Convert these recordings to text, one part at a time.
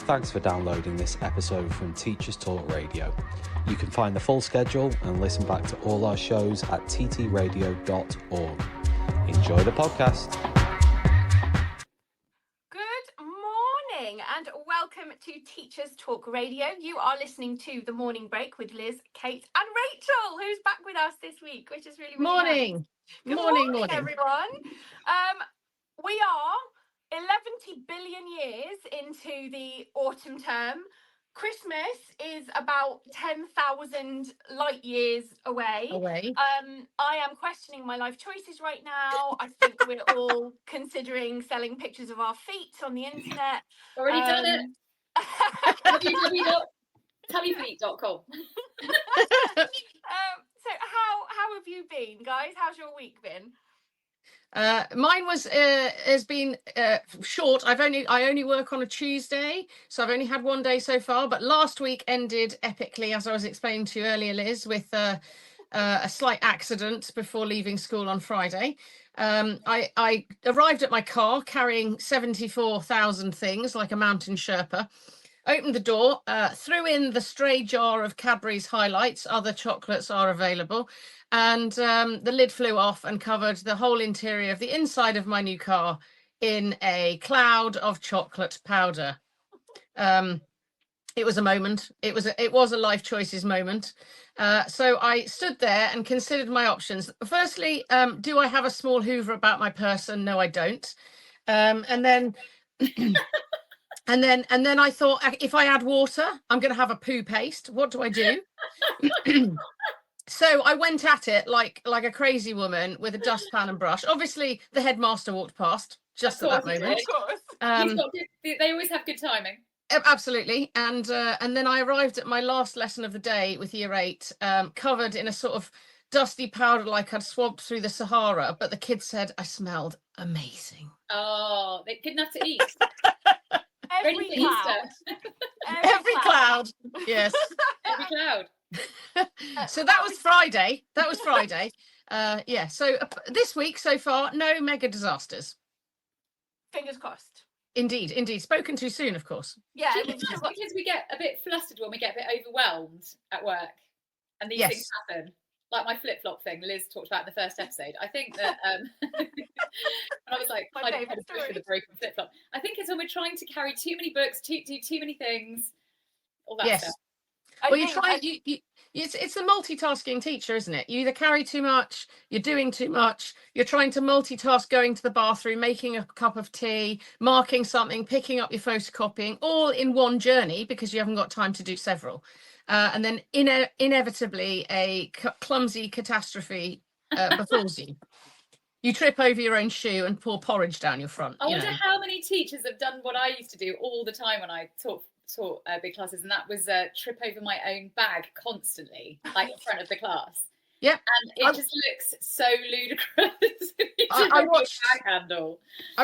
Thanks for downloading this episode from Teachers Talk Radio. You can find the full schedule and listen back to all our shows at ttradio.org. Enjoy the podcast. Good morning and welcome to Teachers Talk Radio. You are listening to The Morning Break with Liz, Kate and Rachel, who's back with us this week, which is really Morning. Nice. Good morning, everyone. We are 11 billion years into the autumn term. Christmas is about 10,000 light years away. I am questioning my life choices right now. I think we're all considering selling pictures of our feet on the internet. Already done it. www.tallyfeet.com. So how have you been, guys? How's your week been? Mine has been short. I only work on a Tuesday, so I've only had one day so far. But last week ended epically, as I was explaining to you earlier, Liz, with a slight accident before leaving school on Friday. I arrived at my car carrying 74,000 things like a mountain Sherpa. Opened the door, threw in the stray jar of Cadbury's Highlights. Other chocolates are available. And the lid flew off and covered the whole interior of the inside of my new car in a cloud of chocolate powder. It was a moment. It was a life choices moment. So I stood there and considered my options. Firstly, do I have a small Hoover about my person? No, I don't. And then And then I thought, if I add water, I'm going to have a poo paste. What do I do? So I went at it like a crazy woman with a dustpan and brush. Obviously, the headmaster walked past just at that moment. They always have good timing. Absolutely. And then I arrived at my last lesson of the day with Year 8, covered in a sort of dusty powder like I'd swabbed through the Sahara. But the kids said I smelled amazing. Oh, they couldn't have to eat. Every cloud. Every cloud. Yes. Every cloud. So that was Friday. Yeah. So this week so far, no mega disasters. Fingers crossed. Indeed. Spoken too soon, of course. Yeah. Because we get a bit flustered when we get a bit overwhelmed at work, and these things happen. Like my flip-flop thing Liz talked about in the first episode. I think that when I was like, I had a book with a broken flip-flop. I think it's when we're trying to carry too many books, do too many things, all that stuff. Well, it's the multitasking teacher, isn't it? You either carry too much, you're doing too much, you're trying to multitask, going to the bathroom, making a cup of tea, marking something, picking up your photocopying, all in one journey because you haven't got time to do several. And then inevitably a clumsy catastrophe befalls you. You trip over your own shoe and pour porridge down your front. I wonder how many teachers have done what I used to do all the time when I taught big classes, and that was trip over my own bag constantly, like in front of the class. Yep. And it just looks so ludicrous. I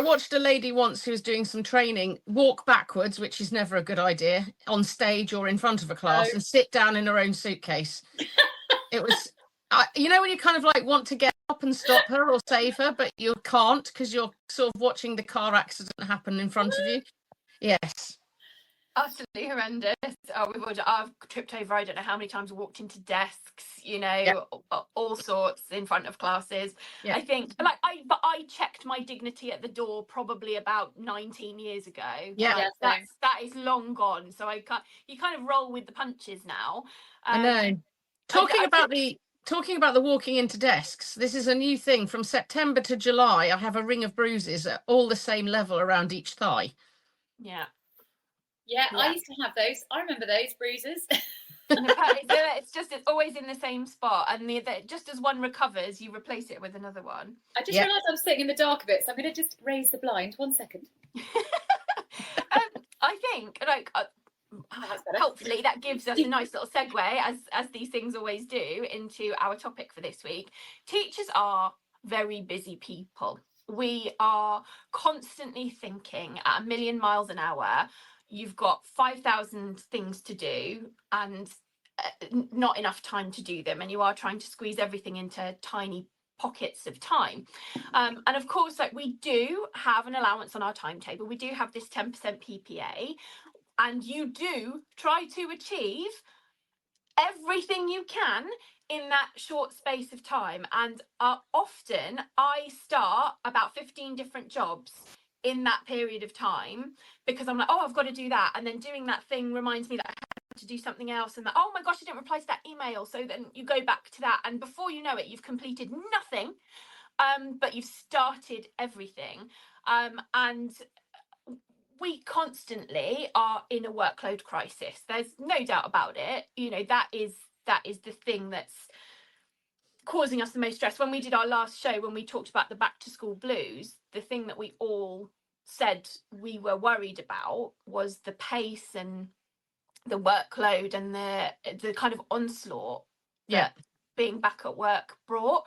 watched a lady once who was doing some training walk backwards, which is never a good idea, on stage or in front of a class, and sit down in her own suitcase. It was, when you kind of like want to get up and stop her or save her, but you can't because you're sort of watching the car accident happen in front of you. Yes. Utterly horrendous. I've tripped over, I don't know how many times, walked into desks, all sorts in front of classes. Yeah. I think I checked my dignity at the door probably about 19 years ago. Yeah. That is long gone. So you kind of roll with the punches now. I know. Talking about the walking into desks, this is a new thing. From September to July, I have a ring of bruises at all the same level around each thigh. Yeah, I used to have those. I remember those bruises. It's always in the same spot, and just as one recovers, you replace it with another one. I just realised I'm sitting in the dark a bit, so I'm going to just raise the blind. 1 second. I think, hopefully that gives us a nice little segue, as these things always do, into our topic for this week. Teachers are very busy people. We are constantly thinking at 1,000,000 miles an hour. You've got 5,000 things to do and not enough time to do them, and you are trying to squeeze everything into tiny pockets of time. And of course, we do have an allowance on our timetable. We do have this 10% PPA, and you do try to achieve everything you can in that short space of time. And often I start about 15 different jobs in that period of time, because I'm like, oh, I've got to do that, and then doing that thing reminds me that I have to do something else, and that, oh my gosh, I didn't reply to that email, so then you go back to that, and before you know it, you've completed nothing, but you've started everything. And we constantly are in a workload crisis. There's no doubt about it. That is the thing that's causing us the most stress. When we did our last show, when we talked about the back to school blues, the thing that we all said we were worried about was the pace and the workload and the kind of onslaught that being back at work brought.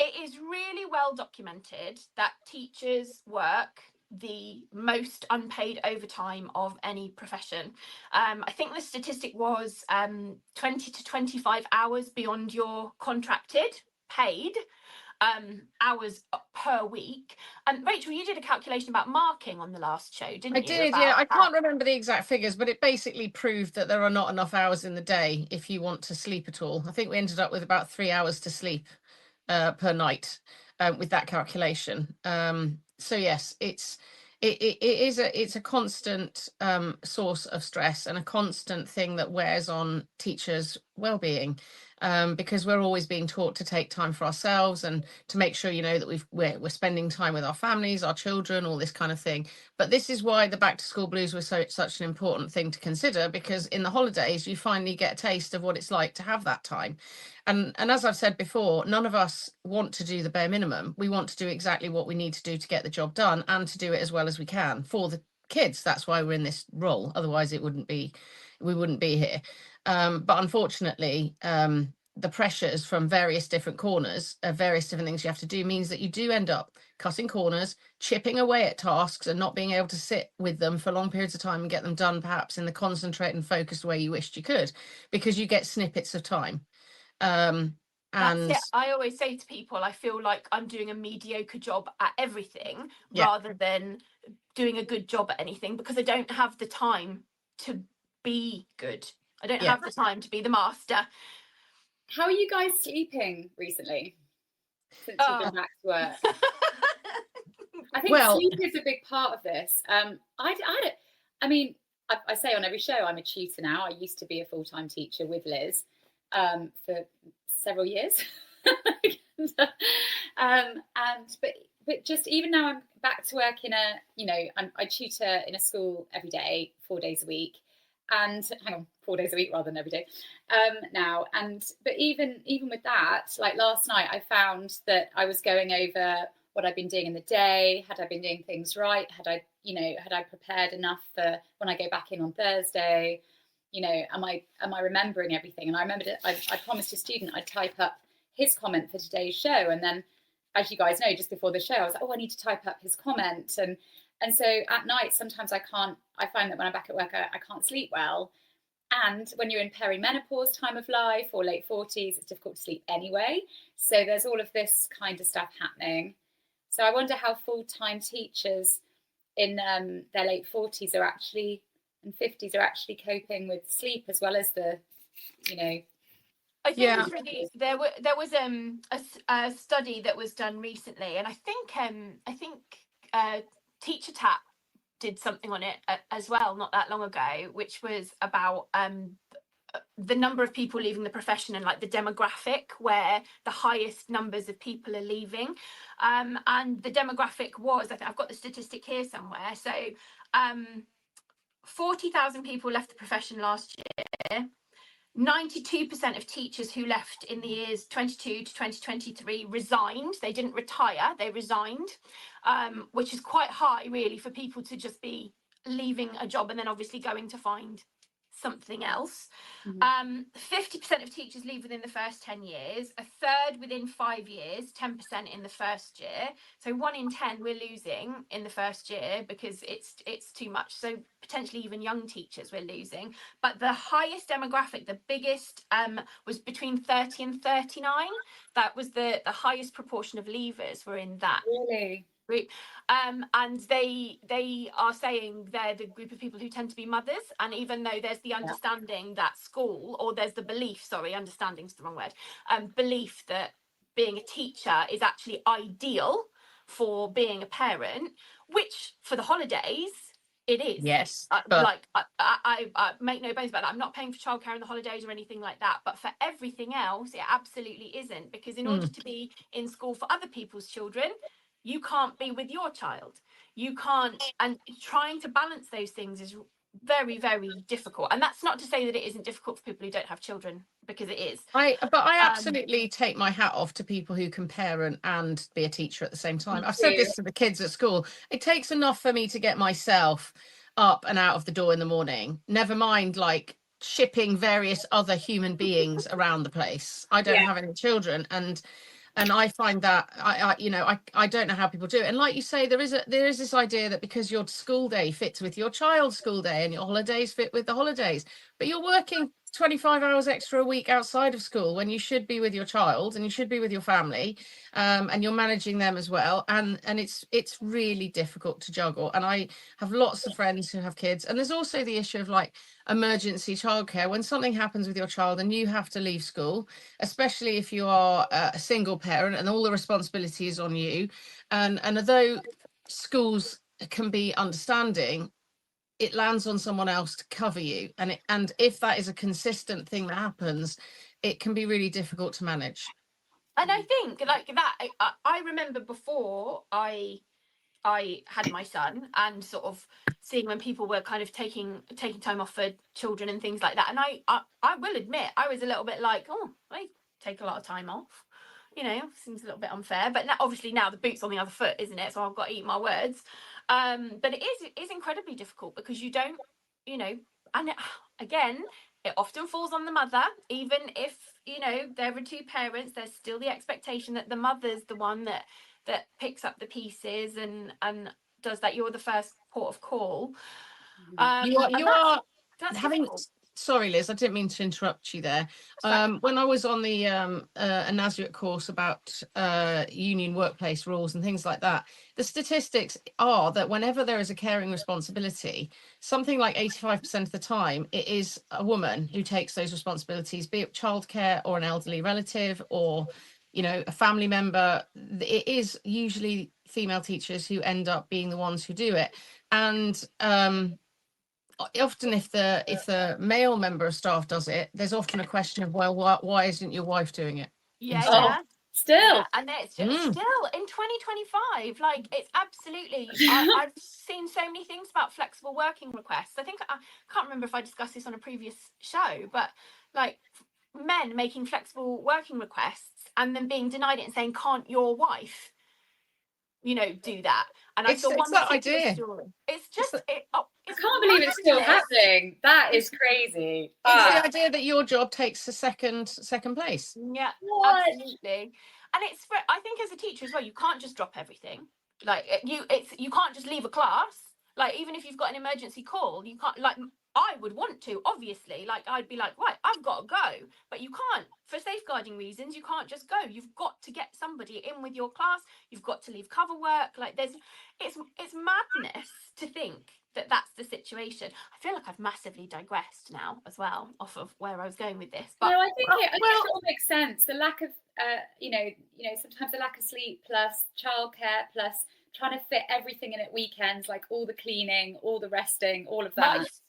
It is really well documented that teachers work the most unpaid overtime of any profession. I think the statistic was 20 to 25 hours beyond your contracted paid hours per week. And Rachel, you did a calculation about marking on the last show, didn't you? I did, yeah. I can't remember the exact figures, but it basically proved that there are not enough hours in the day if you want to sleep at all. I think we ended up with about 3 hours to sleep per night with that calculation. So yes, it's a constant source of stress and a constant thing that wears on teachers' well-being, because we're always being taught to take time for ourselves and to make sure that we're spending time with our families, our children, all this kind of thing. But this is why the back to school blues were such an important thing to consider, because in the holidays you finally get a taste of what it's like to have that time. And as I've said before, none of us want to do the bare minimum. We want to do exactly what we need to do to get the job done and to do it as well as we can for the kids. That's why we're in this role. Otherwise, we wouldn't be here. But unfortunately, the pressures from various different corners, various different things you have to do, means that you do end up cutting corners, chipping away at tasks and not being able to sit with them for long periods of time and get them done perhaps in the concentrate and focused way you wished you could, because you get snippets of time. And that's it. I always say to people, I feel like I'm doing a mediocre job at everything rather than doing a good job at anything, because I don't have the time to be good. I don't have the time to be the master. How are you guys sleeping recently since you've been back to work? I think sleep is a big part of this. I say on every show, I'm a tutor now. I used to be a full-time teacher with Liz for several years. But just even now I'm back to work I tutor in a school every day, 4 days a week. And 4 days a week rather than every day now. But even with that, like last night, I found that I was going over what I'd been doing in the day. Had I been doing things right? Had I prepared enough for when I go back in on Thursday? Am I remembering everything? And I remembered it. I promised a student I'd type up his comment for today's show, and then, as you guys know, just before the show, I was like, oh, I need to type up his comment. And so at night, sometimes I find that when I'm back at work, I can't sleep well. And when you're in perimenopause time of life or late 40s, it's difficult to sleep anyway. So there's all of this kind of stuff happening. So I wonder how full-time teachers in their late 40s and 50s are actually coping with sleep as well as the, I think it's really, there was a study that was done recently, and I think Teacher Tap did something on it as well not that long ago, which was about the number of people leaving the profession and like the demographic where the highest numbers of people are leaving, and the demographic was, I think I've got the statistic here somewhere, so 40,000 people left the profession last year. 92% of teachers who left in the years 22 to 2023 resigned. They didn't retire, they resigned, which is quite high really for people to just be leaving a job and then obviously going to find something else. 50% of teachers leave within the first 10 years, a third within 5 years, 10% in the first year. So 1 in 10 we're losing in the first year because it's too much. So potentially even young teachers we're losing. But the highest demographic, the biggest, was between 30 and 39. That was the highest proportion of leavers were in that. Really? group, and they are saying they're the group of people who tend to be mothers, and even though there's the understanding that school, or there's the belief, sorry, understanding's the wrong word, belief that being a teacher is actually ideal for being a parent, which for the holidays it is. Yes, like I make no bones about that. I'm not paying for childcare in the holidays or anything like that, but for everything else it absolutely isn't, because in order to be in school for other people's children, you can't be with your child. You can't, and trying to balance those things is very, very difficult. And that's not to say that it isn't difficult for people who don't have children, because it is. I absolutely take my hat off to people who can parent and be a teacher at the same time. I've said this to the kids at school. It takes enough for me to get myself up and out of the door in the morning, never mind like shipping various other human beings around the place. I don't have any children, and I find that I don't know how people do it. And like you say, there is this idea that because your school day fits with your child's school day and your holidays fit with the holidays, but you're working 25 hours extra a week outside of school when you should be with your child and you should be with your family, and you're managing them as well, and it's really difficult to juggle. And I have lots of friends who have kids, and there's also the issue of like emergency childcare when something happens with your child and you have to leave school, especially if you are a single parent and all the responsibility is on you, and although schools can be understanding, it lands on someone else to cover you, and if that is a consistent thing that happens, it can be really difficult to manage. And I think like that, I remember before I had my son, and sort of seeing when people were kind of taking time off for children and things like that, and I will admit I was a little bit like, oh, I take a lot of time off, seems a little bit unfair. But now, obviously now the boot's on the other foot, isn't it? So I've got to eat my words. But it is incredibly difficult, because you don't, and again, it often falls on the mother. Even if there are two parents, there's still the expectation that the mother's the one that picks up the pieces and does that. You're the first port of call. That's having difficult. Sorry, Liz, I didn't mean to interrupt you there. When I was on the a NASUET course about union workplace rules and things like that, the statistics are that whenever there is a caring responsibility, something like 85% of the time, it is a woman who takes those responsibilities, be it childcare or an elderly relative or a family member. It is usually female teachers who end up being the ones who do it. And often if the male member of staff does it, there's often a question of, well, why isn't your wife doing it? Still, and it's just still in 2025, like it's absolutely I've seen so many things about flexible working requests. I think I can't remember if I discussed this on a previous show, but like men making flexible working requests and then being denied it and saying, can't your wife do that? And I saw one that idea story. It's just I can't believe it's still happening. That is crazy. It's the idea that your job takes a second place. Yeah, absolutely. And I think as a teacher as well, you can't just drop everything. Like you can't just leave a class. Like even if you've got an emergency call, you can't, like I would want to, obviously, like I'd be like, right, I've got to go, but you can't, for safeguarding reasons, you can't just go. You've got to get somebody in with your class. You've got to leave cover work. Like it's madness to think that that's the situation. I feel like I've massively digressed now as well off of where I was going with this. But no, I think it all makes sense. The lack of, sometimes the lack of sleep plus childcare plus trying to fit everything in at weekends, like all the cleaning, all the resting, all of that. Nice.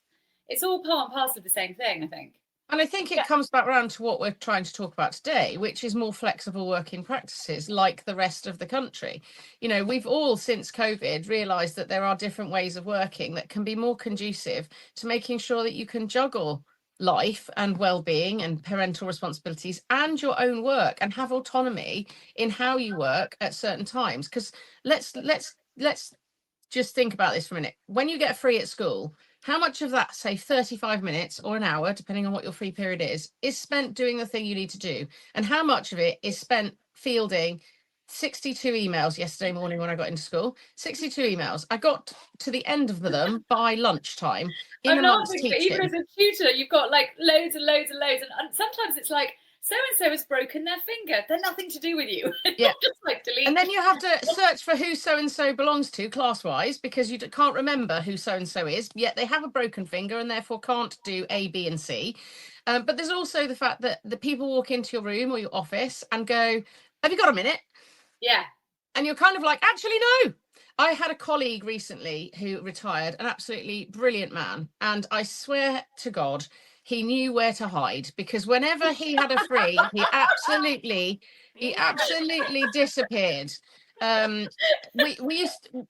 It's all part and parcel of the same thing, I think. And I think it comes back around to what we're trying to talk about today, which is more flexible working practices like the rest of the country. We've all since COVID realised that there are different ways of working that can be more conducive to making sure that you can juggle life and well-being and parental responsibilities and your own work and have autonomy in how you work at certain times. Because let's just think about this for a minute. When you get free at school, how much of that, say 35 minutes or an hour, depending on what your free period is spent doing the thing you need to do? And how much of it is spent fielding 62 emails yesterday morning when I got into school? 62 emails. I got to the end of them by lunchtime in amongst teaching. Even as a tutor, you've got like loads and loads and loads. And sometimes it's like, so-and-so has broken their finger. They're nothing to do with you. Yeah. Just like delete. And then you have to search for who so-and-so belongs to class-wise, because you can't remember who so-and-so is, yet they have a broken finger and therefore can't do A, B and C. But there's also the fact that the people walk into your room or your office and go, have you got a minute? Yeah. And you're kind of like, actually, no. I had a colleague recently who retired, an absolutely brilliant man. And I swear to God, he knew where to hide, because whenever he had a free, he absolutely disappeared. We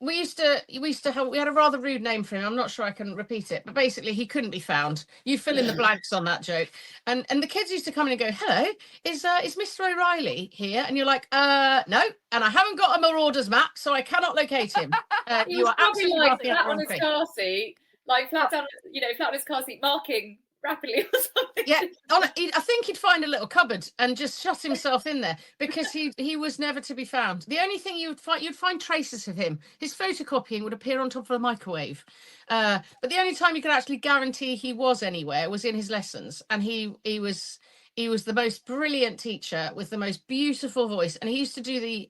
used to have, we had a rather rude name for him. I'm not sure I can repeat it, but basically he couldn't be found. You fill in the blanks on that joke. And the kids used to come in and go, hello, is Mr. O'Reilly here? And you're like, no, and I haven't got a Marauders map, so I cannot locate him. You are absolutely like flat on his car seat, like flat down, flat on his car seat, marking rapidly or something. Yeah, I think he'd find a little cupboard and just shut himself in there, because he was never to be found. The only thing you'd find traces of him. His photocopying would appear on top of a microwave. But the only time you could actually guarantee he was anywhere was in his lessons, and he was the most brilliant teacher with the most beautiful voice, and he used to do the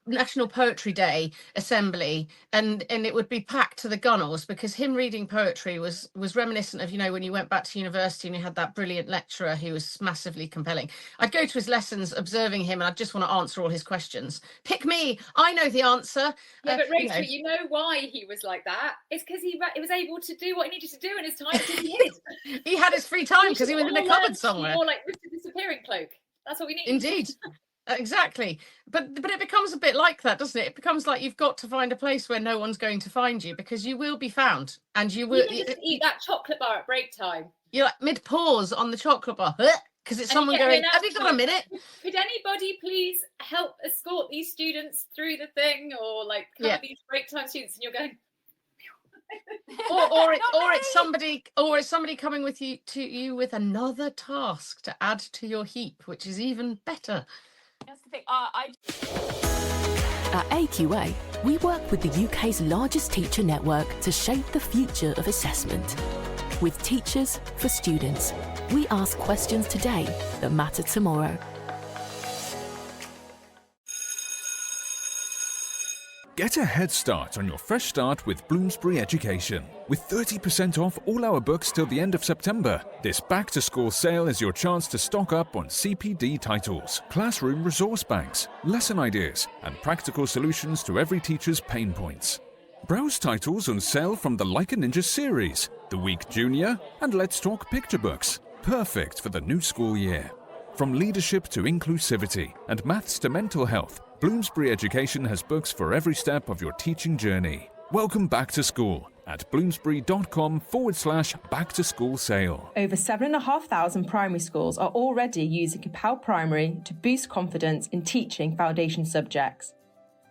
National Poetry Day assembly, and it would be packed to the gunnels, because him reading poetry was reminiscent of, when you went back to university and you had that brilliant lecturer who was massively compelling. I'd go to his lessons observing him, and I'd just want to answer all his questions. Pick me, I know the answer. Yeah, but Rachel, you know why he was like that? It's because he was able to do what he needed to do in his time, because he hid. He had his free time because he was in a cupboard somewhere. More like the disappearing cloak. That's what we need. Indeed. Exactly, but it becomes a bit like that, doesn't it? It becomes like you've got to find a place where no one's going to find you, because you will be found, and you will just eat that chocolate bar at break time. You're like mid-pause on the chocolate bar, because it's someone going, have you got a minute? Could anybody please help escort these students through the thing, or like cover these break time students? And you're going, or it's somebody coming with you with another task to add to your heap, which is even better. That's the thing. At AQA, we work with the UK's largest teacher network to shape the future of assessment. With teachers for students, we ask questions today that matter tomorrow. Get a head start on your fresh start with Bloomsbury Education. With 30% off all our books till the end of September, this back-to-school sale is your chance to stock up on CPD titles, classroom resource banks, lesson ideas, and practical solutions to every teacher's pain points. Browse titles on sale from the Like a Ninja series, The Week Junior, and Let's Talk Picture Books, perfect for the new school year. From leadership to inclusivity and maths to mental health, Bloomsbury Education has books for every step of your teaching journey. Welcome back to school at bloomsbury.com/back-to-school sale. Over 7,500 primary schools are already using Kapow Primary to boost confidence in teaching foundation subjects.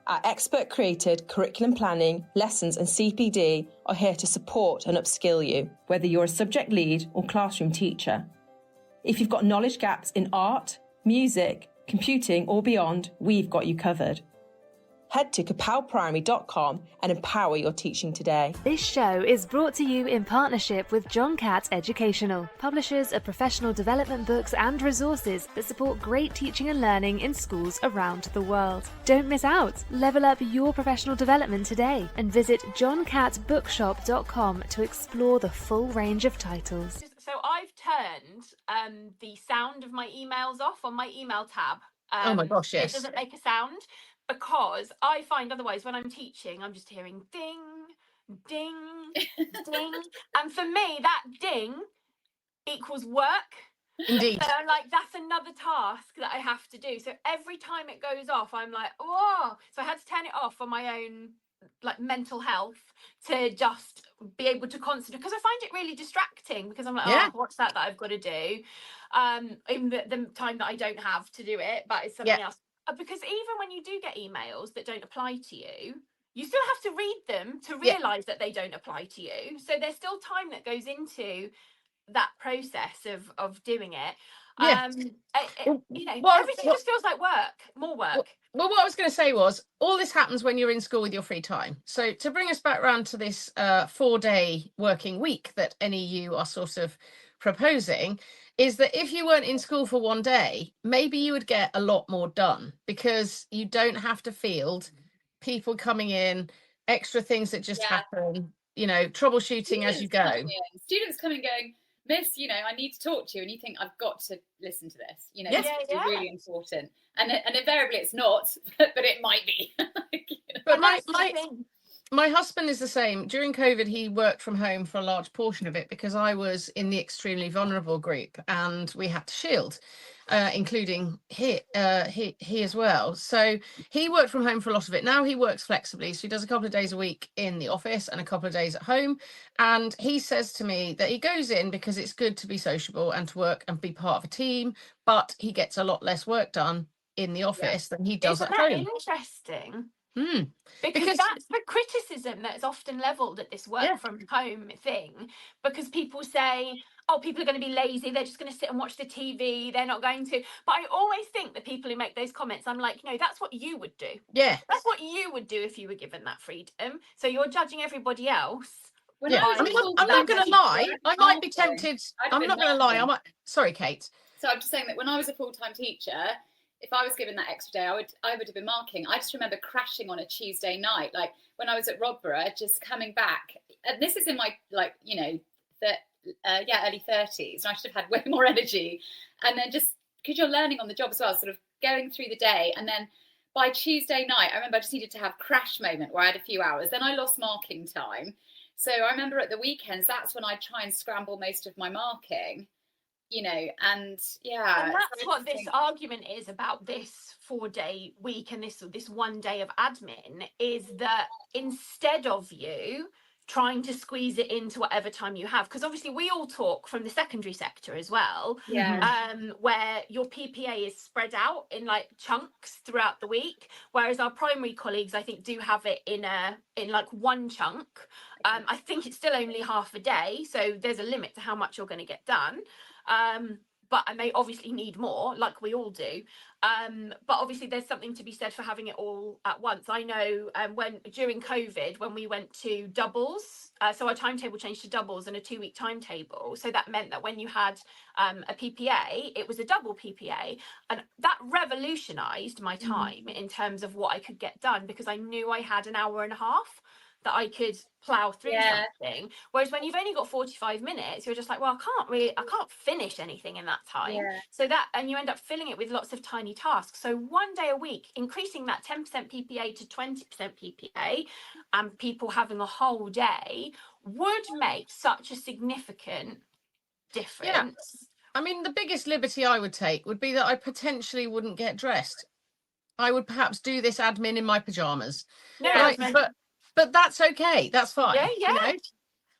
Our expert-created curriculum planning, lessons and CPD are here to support and upskill you, whether you're a subject lead or classroom teacher. If you've got knowledge gaps in art, music, computing or beyond, we've got you covered. Head to kapowprimary.com and empower your teaching today. This show is brought to you in partnership with John Catt Educational, publishers of professional development books and resources that support great teaching and learning in schools around the world. Don't miss out. Level up your professional development today and visit johncattbookshop.com to explore the full range of titles. So I've turned the sound of my emails off on my email tab. Oh my gosh, yes. It doesn't make a sound, because I find otherwise when I'm teaching, I'm just hearing ding, ding, ding. And for me, that ding equals work. Indeed. So I'm like, that's another task that I have to do. So every time it goes off, I'm like, oh. So I had to turn it off for my own mental health, to just be able to concentrate, because I find it really distracting, because I'm like, oh, what's that I've got to do in the time that I don't have to do it, but it's something else. Because even when you do get emails that don't apply to you, you still have to read them to realise that they don't apply to you. So there's still time that goes into that process of doing it. Everything just feels like work, more work. Well, what I was going to say was, all this happens when you're in school with your free time. So to bring us back around to this 4-day working week that NEU are sort of proposing, is that if you weren't in school for one day, maybe you would get a lot more done because you don't have to field people coming in, extra things that just happen, you know, troubleshooting as you go. Students coming going, Miss, you know, I need to talk to you, and you think I've got to listen to this. You know, this is really important, and invariably it's not, but it might be. But my husband is the same. During COVID, he worked from home for a large portion of it because I was in the extremely vulnerable group and we had to shield, including he as well. So he worked from home for a lot of it. Now he works flexibly. So he does a couple of days a week in the office and a couple of days at home. And he says to me that he goes in because it's good to be sociable and to work and be part of a team, but he gets a lot less work done in the office than he does at home. Interesting. Because that's the criticism that is often levelled at this work from home thing, because people say, oh, people are going to be lazy, they're just going to sit and watch the TV, they're not going to. But I always think that people who make those comments, I'm like, no, that's what you would do. Yeah, that's what you would do if you were given that freedom. So you're judging everybody else. I'm not going to lie, I might be tempted. I'm not going to lie, sorry, Kate. So I'm just saying that when I was a full-time teacher, if I was given that extra day, I would have been marking. I just remember crashing on a Tuesday night, like when I was at Rodborough, just coming back. And this is in my, like, you know, early 30s. And I should have had way more energy. And then just because you're learning on the job as well, sort of going through the day. And then by Tuesday night, I remember I just needed to have a crash moment where I had a few hours. Then I lost marking time. So I remember at the weekends, that's when I'd try and scramble most of my marking. You know, and that's what this argument is about this 4-day week and this 1 day of admin, is that instead of you trying to squeeze it into whatever time you have, because obviously we all talk from the secondary sector as well, where your PPA is spread out in like chunks throughout the week, whereas our primary colleagues I think do have it in like one chunk. I think it's still only half a day, so there's a limit to how much you're going to get done. But and they obviously need more, like we all do. But obviously there's something to be said for having it all at once. I know when during COVID, when we went to doubles, so our timetable changed to doubles and a 2-week timetable. So that meant that when you had a PPA, it was a double PPA. And that revolutionized my time in terms of what I could get done, because I knew I had an hour and a half that I could plow through something. Whereas when you've only got 45 minutes, you're just like, well, I can't finish anything in that time. So and you end up filling it with lots of tiny tasks. So 1 day a week, increasing that 10% PPA to 20% PPA, and people having a whole day would make such a significant difference. Yeah. I mean, the biggest liberty I would take would be that I potentially wouldn't get dressed. I would perhaps do this admin in my pajamas. But that's okay. That's fine. Yeah. You know?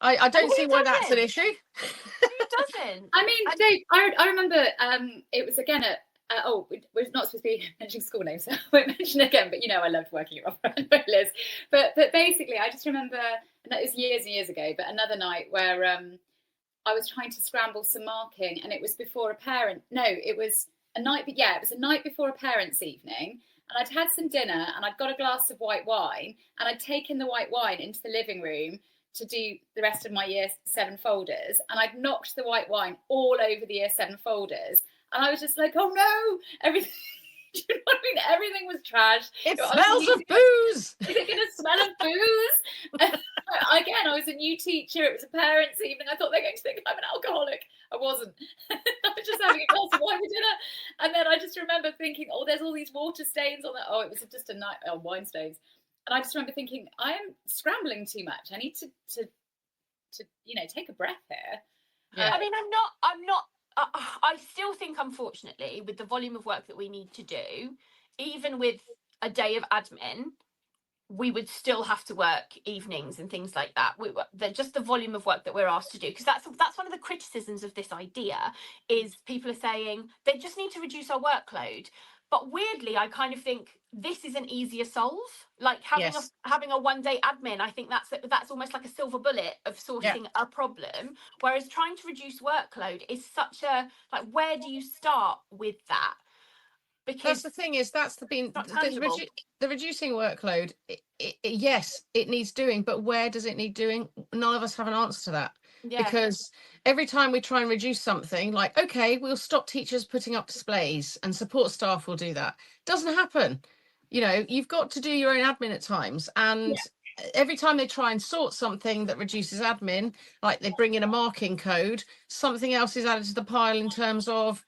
I don't see why that's an issue. Who doesn't? I mean, Dave, I remember it was again at we're not supposed to be mentioning school names, so I won't mention it again. But you know, I loved working at Robert, Liz. But basically, I just remember, and that was years and years ago. But another night where I was trying to scramble some marking, and it was before a parent. No, it was a night. Yeah, it was a night before a parents' evening. And I'd had some dinner and I'd got a glass of white wine, and I'd taken the white wine into the living room to do the rest of my year 7 folders. And I'd knocked the white wine all over the year 7 folders. And I was just like, oh no, everything. Do you know what I mean? Everything was trash. It smells of booze. Is it going to smell of booze? Again, I was a new teacher. It was a parents' evening. I thought they're going to think I'm an alcoholic. I wasn't. I was just having a glass of wine for dinner. And then I just remember thinking, oh, there's all these water stains on that. Oh, it was just a night. Oh, wine stains. And I just remember thinking, I am scrambling too much. I need to take a breath here. Yeah. I mean, I'm not. I still think, unfortunately, with the volume of work that we need to do, even with a day of admin, we would still have to work evenings and things like that. Just the volume of work that we're asked to do, because that's one of the criticisms of this idea, is people are saying they just need to reduce our workload. But weirdly, I kind of think this is an easier solve. Like having a 1 day admin, I think that's almost like a silver bullet of sorting a problem. Whereas trying to reduce workload is such a, like, where do you start with that? Because that's the thing, is that's the reducing workload. Yes, it needs doing, but where does it need doing? None of us have an answer to that. Because every time we try and reduce something, like, okay, we'll stop teachers putting up displays and support staff will do that. Doesn't happen. You know, you've got to do your own admin at times. And every time they try and sort something that reduces admin, like they bring in a marking code, something else is added to the pile in terms of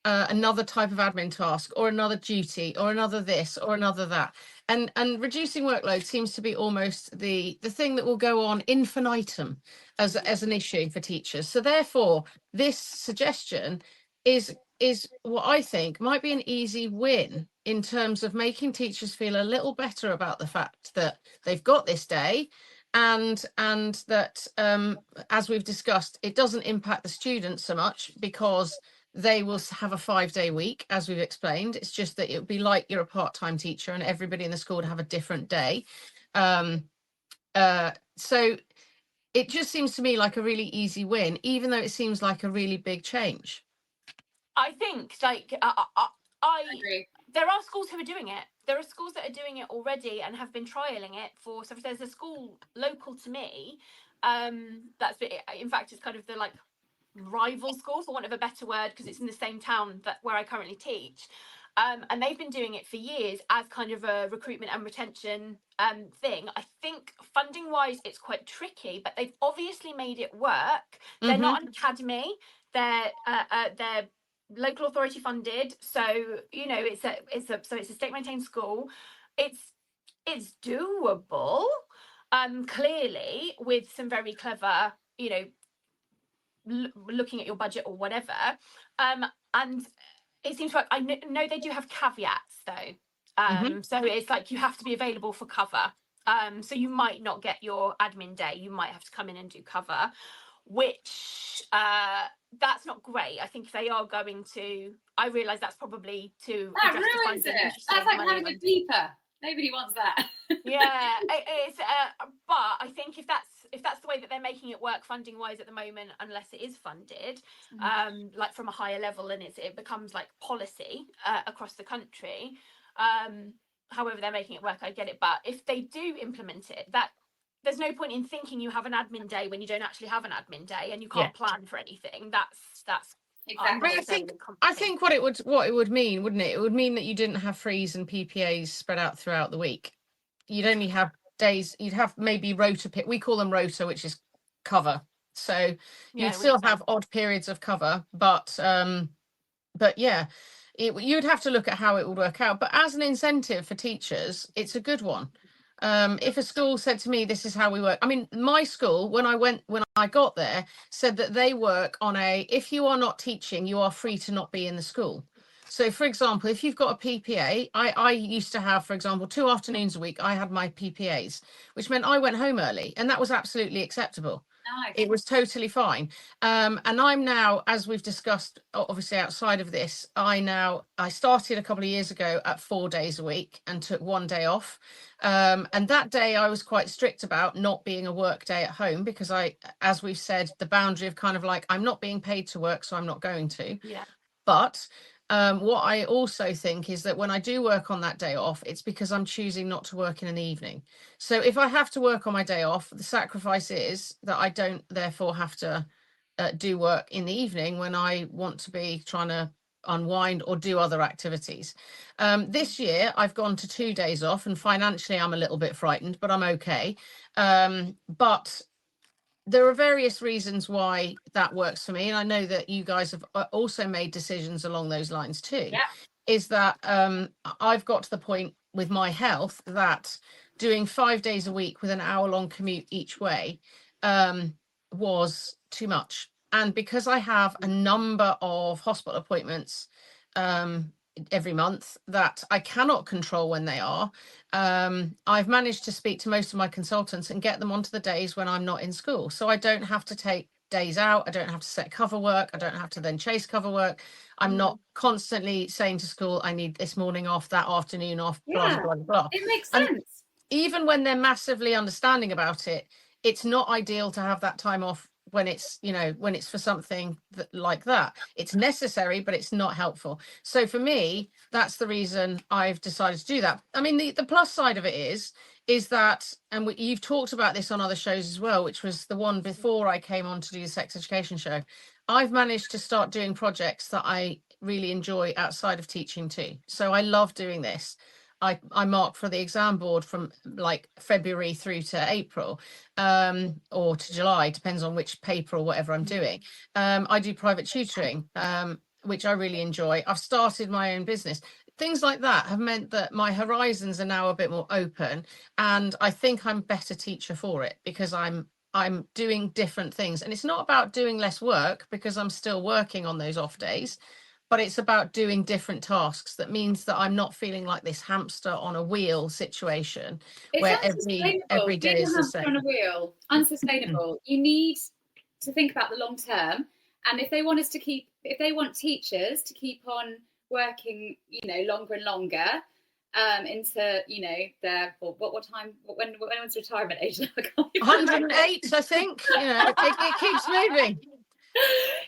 another type of admin task or another duty or another this or another that. And reducing workload seems to be almost the thing that will go on infinitum as an issue for teachers. So therefore, this suggestion is what I think might be an easy win in terms of making teachers feel a little better about the fact that they've got this day, and that as we've discussed, it doesn't impact the students so much because they will have a 5-day week, as we've explained. It's just that it would be like you're a part-time teacher and everybody in the school would have a different day. So it just seems to me like a really easy win, even though it seems like a really big change. I think, like, I agree. There are schools who are doing it. There are schools that are doing it already and have been trialing it for. So if there's a school local to me, that's, in fact, it's kind of the like rival school, for want of a better word, because it's in the same town that where I currently teach. And they've been doing it for years as kind of a recruitment and retention thing. I think funding wise, it's quite tricky, but they've obviously made it work. They're not an academy. They're local authority funded. So, you know, it's a state maintained school. It's doable, clearly, with some very clever, you know, looking at your budget or whatever, and it seems like I know they do have caveats though, so it's like you have to be available for cover, so you might not get your admin day, you might have to come in and do cover, which that's not great. I think if they are going to, I realise that's probably to that ruins it. That's like having a beeper. Nobody wants that. Yeah, it's but I think if that's the way that they're making it work funding wise at the moment, unless it is funded like from a higher level and it becomes like policy across the country, however they're making it work, I get it. But if they do implement it, that there's no point in thinking you have an admin day when you don't actually have an admin day and you can't plan for anything. That's exactly. I think what it would mean, wouldn't it? It would mean that you didn't have frees and PPAs spread out throughout the week. You'd only have days. You'd have maybe rota. We call them rota, which is cover. So you'd still have odd periods of cover, but yeah, you'd have to look at how it would work out. But as an incentive for teachers, it's a good one. If a school said to me, this is how we work. I mean, my school, when I got there, said that they work on if you are not teaching, you are free to not be in the school. So, for example, if you've got a PPA, I used to have, for example, 2 afternoons a week, I had my PPAs, which meant I went home early, and that was absolutely acceptable. Nice. It was totally fine. And I'm now, as we've discussed, obviously outside of this, I started a couple of years ago at 4 days a week and took 1 day off. And that day I was quite strict about not being a work day at home because as we've said, the boundary of kind of like, I'm not being paid to work, so I'm not going to. Yeah. But what I also think is that when I do work on that day off, it's because I'm choosing not to work in an evening. So if I have to work on my day off, the sacrifice is that I don't therefore have to do work in the evening when I want to be trying to unwind or do other activities. This year I've gone to 2 days off, and financially I'm a little bit frightened, but I'm okay. But there are various reasons why that works for me, and I know that you guys have also made decisions along those lines too. Yeah. Is that I've got to the point with my health that doing 5 days a week with an hour-long commute each way was too much. And because I have a number of hospital appointments every month that I cannot control when they are, I've managed to speak to most of my consultants and get them onto the days when I'm not in school. So I don't have to take days out. I don't have to set cover work. I don't have to then chase cover work. I'm not constantly saying to school, I need this morning off, that afternoon off, blah, blah, blah. It makes sense. And even when they're massively understanding about it, it's not ideal to have that time off when it's, you know, when it's for something that, like that. It's necessary, but it's not helpful. So for me, that's the reason I've decided to do that. I mean, the plus side of it is that, and you've talked about this on other shows as well, which was the one before I came on to do the sex education show. I've managed to start doing projects that I really enjoy outside of teaching too. So I love doing this. I mark for the exam board from like February through to April, or to July, depends on which paper or whatever I'm doing. I do private tutoring, which I really enjoy. I've started my own business. Things like that have meant that my horizons are now a bit more open, and I think I'm a better teacher for it because I'm doing different things. And it's not about doing less work because I'm still working on those off days, but it's about doing different tasks. That means that I'm not feeling like this hamster on a wheel situation where every day is the same. On a wheel, unsustainable. You need to think about the long term, and if they want teachers to keep on working, you know, longer and longer, into, you know, their when's retirement age? 108, I think. You know, it keeps moving.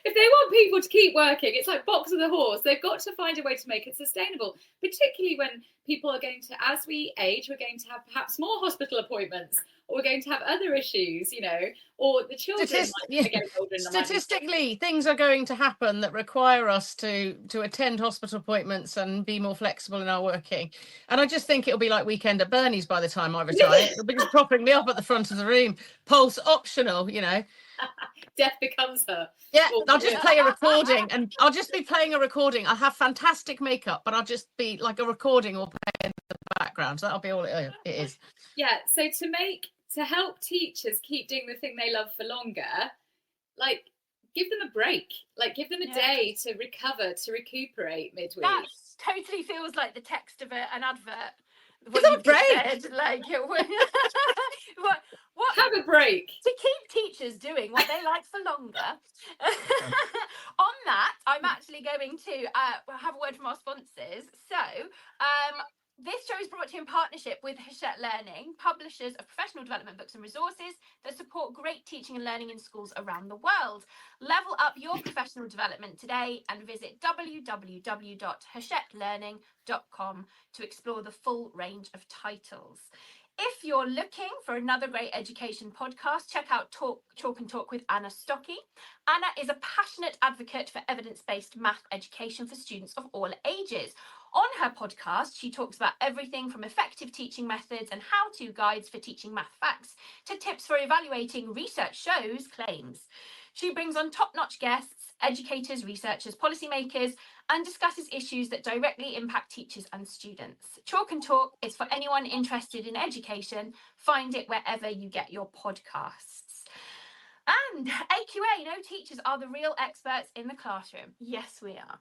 If they want people to keep working, it's like box of the horse. They've got to find a way to make it sustainable, particularly when people are going to, as we age, we're going to have perhaps more hospital appointments, or we're going to have other issues, you know, or the children get older. Statistically, things are going to happen that require us to attend hospital appointments and be more flexible in our working. And I just think it'll be like Weekend at Bernie's by the time I retire. It'll be just propping me up at the front of the room, pulse optional, you know. Death becomes her. Yeah, I'll just play a recording, and I'll just be playing a recording. I'll have fantastic makeup, but I'll just be like a recording or play in the background. So that'll be all it is. Yeah, so to help teachers keep doing the thing they love for longer, like give them a break, like give them a day to recover, to recuperate midweek. That totally feels like the text of an advert. Give them a break. Said, like, what have a break to keep teachers doing what they like for longer. On that, I'm actually going to have a word from our sponsors. So this show is brought to you in partnership with Hachette Learning, publishers of professional development books and resources that support great teaching and learning in schools around the world. Level up your professional development today and visit www.hachetteLearning.com to explore the full range of titles. If you're looking for another great education podcast, check out Chalk and Talk with Anna Stocky. Anna is a passionate advocate for evidence-based math education for students of all ages. On her podcast, she talks about everything from effective teaching methods and how-to guides for teaching math facts to tips for evaluating research shows claims. She brings on top-notch guests, educators, researchers, policymakers, and discusses issues that directly impact teachers and students. Chalk and Talk is for anyone interested in education. Find it wherever you get your podcasts. And AQA, no teachers are the real experts in the classroom. Yes, we are.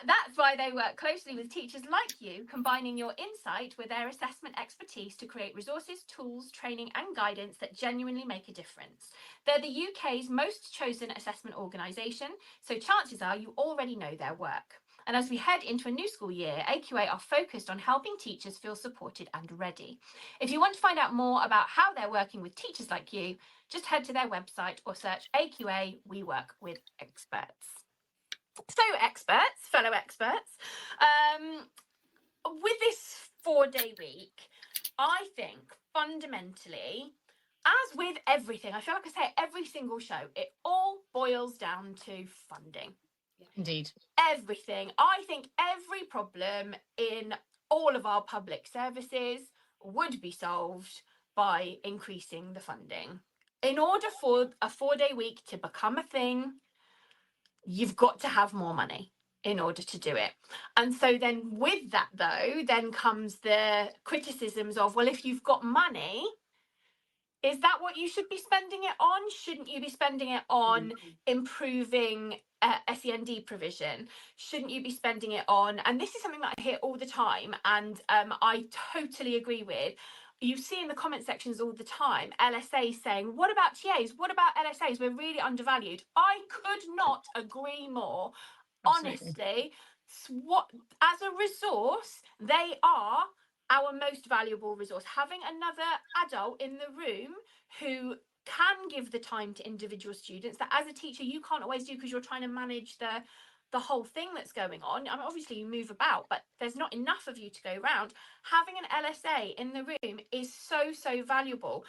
That's why they work closely with teachers like you, combining your insight with their assessment expertise to create resources, tools, training and guidance that genuinely make a difference. They're the UK's most chosen assessment organisation, so chances are you already know their work. And as we head into a new school year, AQA are focused on helping teachers feel supported and ready. If you want to find out more about how they're working with teachers like you, just head to their website or search AQA We Work with Experts. So fellow experts, with this 4-day week, I think fundamentally, as with everything, I feel like I say every single show, it all boils down to funding. Indeed. Everything. I think every problem in all of our public services would be solved by increasing the funding. In order for a 4-day week to become a thing, you've got to have more money in order to do it. And so then with that, though, then comes the criticisms of, well, if you've got money, is that what you should be spending it on? Shouldn't you be spending it on improving SEND provision? Shouldn't you be spending it on, and this is something that I hear all the time, and I totally agree with, you see in the comment sections all the time, LSAs saying, what about TAs? What about LSAs? We're really undervalued. I could not agree more. Absolutely. Honestly, as a resource, they are our most valuable resource. Having another adult in the room who can give the time to individual students that as a teacher you can't always do, because you're trying to manage the whole thing that's going on. I mean, obviously you move about, but there's not enough of you to go around. Having an LSA in the room is so valuable.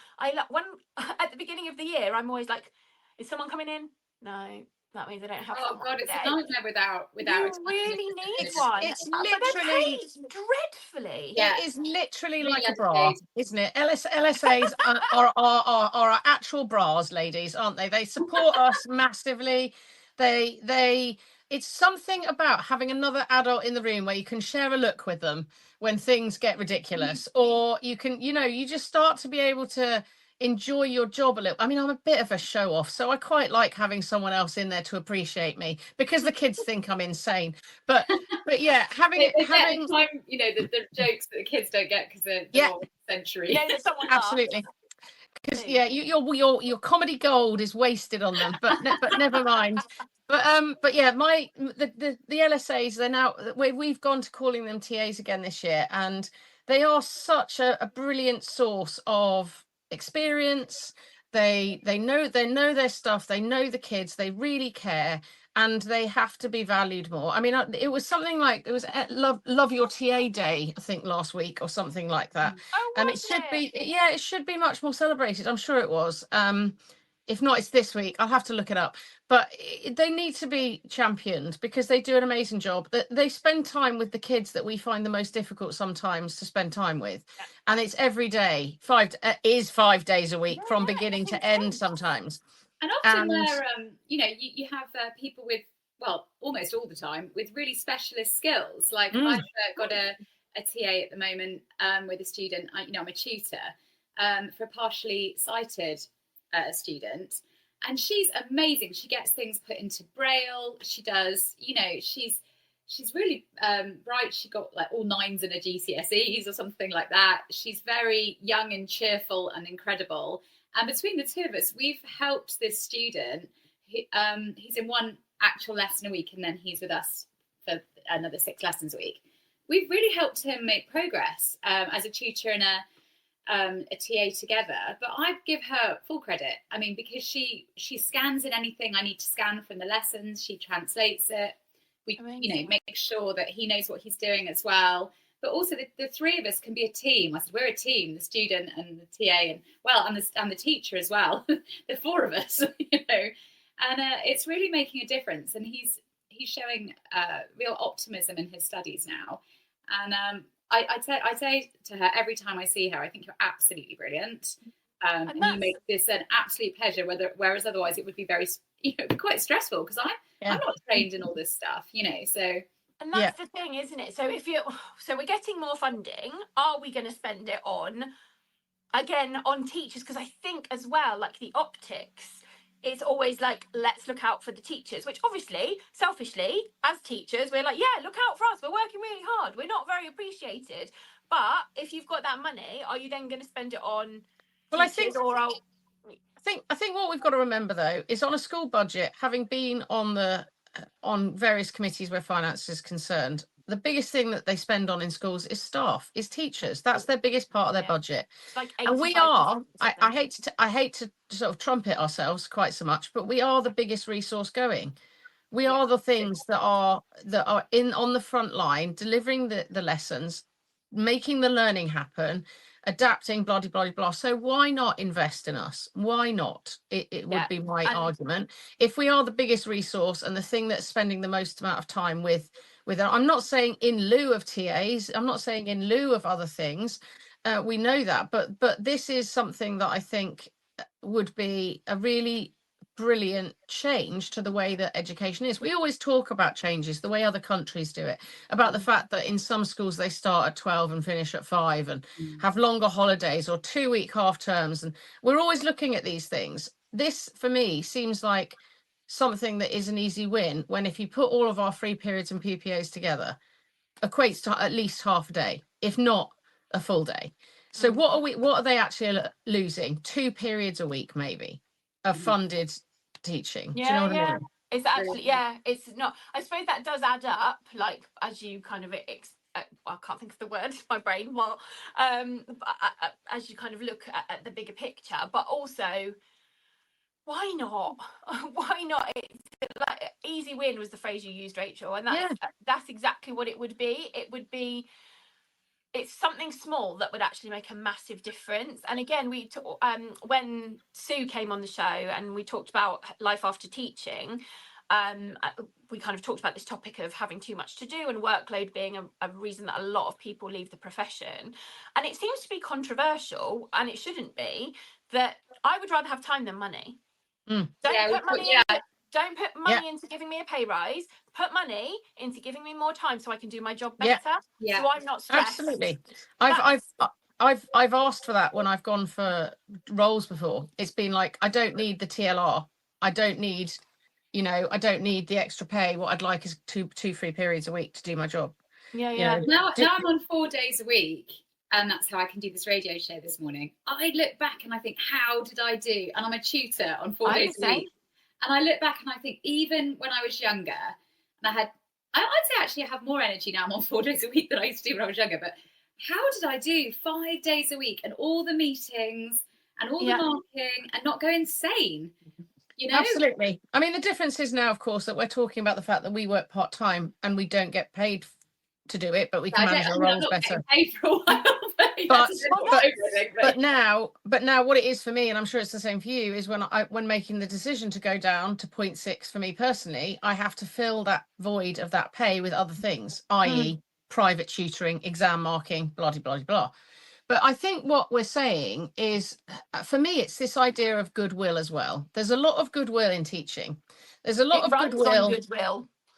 When at the beginning of the year, I'm always like, is someone coming in? No, that means I don't have. Oh God, it's a nightmare without. You really need one. It's But they're literally paid dreadfully. Yeah. It is literally Really like a bra, underpaid. isn't it? LSAs are our actual bras, ladies, aren't they? They support us massively. It's something about having another adult in the room where you can share a look with them when things get ridiculous, or you can, you just start to be able to enjoy your job a little. I mean, I'm a bit of a show off, so I quite like having someone else in there to appreciate me, because the kids think I'm insane. But yeah, having the time, the jokes that the kids don't get because they're more century. That someone absolutely. Because your comedy gold is wasted on them, but never mind. But yeah, the LSAs, they're now, we've gone to calling them TAs again this year, and they are such a brilliant source of experience. They know their stuff, they know the kids, they really care, and they have to be valued more. I mean, it was something like, it was love your TA day, I think, last week or something like that. And it should be much more celebrated. I'm sure it was. If not, it's this week. I'll have to look it up. But they need to be championed, because they do an amazing job. They spend time with the kids that we find the most difficult sometimes to spend time with. And it's every day. 5 days a week, from beginning to end sometimes. And often where, you have people with, well, almost all the time, with really specialist skills. Like I've got a TA at the moment with a student. I'm a tutor for a partially sighted student, and she's amazing. She gets things put into Braille. She does, she's really bright. She got like all 9s in her GCSEs or something like that. She's very young and cheerful and incredible. And between the two of us, we've helped this student. He's in one actual lesson a week, and then he's with us for another 6 lessons a week. We've really helped him make progress as a tutor and a TA together. But I give her full credit. I mean, because she scans in anything I need to scan from the lessons. She translates it. We, make sure that he knows what he's doing as well. But also the 3 of us can be a team. I said, we're a team, the student and the TA and the teacher as well. The 4 of us, and it's really making a difference. And he's showing real optimism in his studies now. And I say to her every time I see her, I think you're absolutely brilliant. And you make this an absolute pleasure. Whereas otherwise it would be very, quite stressful, because I'm not trained in all this stuff, so. And that's the thing, isn't it? So so we're getting more funding. Are we going to spend it on teachers? Because I think as well, like the optics, it's always like, let's look out for the teachers, which obviously, selfishly, as teachers, we're like, yeah, look out for us. We're working really hard. We're not very appreciated. But if you've got that money, are you then going to spend it on teachers, I think what we've got to remember, though, is on a school budget, having been on various committees where finance is concerned, the biggest thing that they spend on in schools is staff, is teachers. That's their biggest part of their budget. Like, and we are, I hate to sort of trumpet ourselves quite so much, but we are the biggest resource going. We are the things that are on the front line, delivering the lessons, making the learning happen, adapting, blah, blah, blah, blah. So why not invest in us? Why not? It would be my argument. If we are the biggest resource and the thing that's spending the most amount of time with I'm not saying in lieu of TAs, I'm not saying in lieu of other things. We know that, but this is something that I think would be a really brilliant change to the way that education is. We always talk about changes, the way other countries do it, about the fact that in some schools they start at 12 and finish at 5 and have longer holidays or 2-week half terms. And we're always looking at these things. This, for me, seems like something that is an easy win, when if you put all of our free periods and PPAs together, equates to at least half a day, if not a full day. So what are they actually losing? 2 periods a week, maybe, of funded teaching. Do you know what I mean? It's actually, it's not, I suppose that does add up, like, as you kind of I can't think of the word, my brain, as you kind of look at the bigger picture. But also, why not? Why not? It's like easy win was the phrase you used, Rachel, and that's exactly what it would be. It's something small that would actually make a massive difference. And again, when Sue came on the show and we talked about life after teaching, we kind of talked about this topic of having too much to do and workload being a reason that a lot of people leave the profession. And it seems to be controversial, and it shouldn't be, that I would rather have time than money. Don't put money into giving me a pay rise. Put money into giving me more time so I can do my job better. So I'm not stressed. Absolutely. I've asked for that when I've gone for roles before. It's been like, I don't need the TLR. I don't need the extra pay. What I'd like is two free periods a week to do my job. Now I'm on 4 days a week, and that's how I can do this radio show this morning. I look back and I think, how did I do? And I'm a tutor on 4 days a week. And I look back and I think, even when I was younger, and I'd say actually I have more energy now. I'm on 4 days a week than I used to do when I was younger. But how did I do 5 days a week and all the meetings and all the marking and not go insane? Absolutely. I mean, the difference is now, of course, that we're talking about the fact that we work part-time and we don't get paid to do it, but we can manage our roles better. Paid for a while, but now what it is for me, and I'm sure it's the same for you, is when making the decision to go down to 0.6 for me personally, I have to fill that void of that pay with other things, i.e. private tutoring, exam marking, blah, blah, blah, blah. But I think what we're saying is, for me, it's this idea of goodwill as well. There's a lot of goodwill in teaching. There's a lot of goodwill.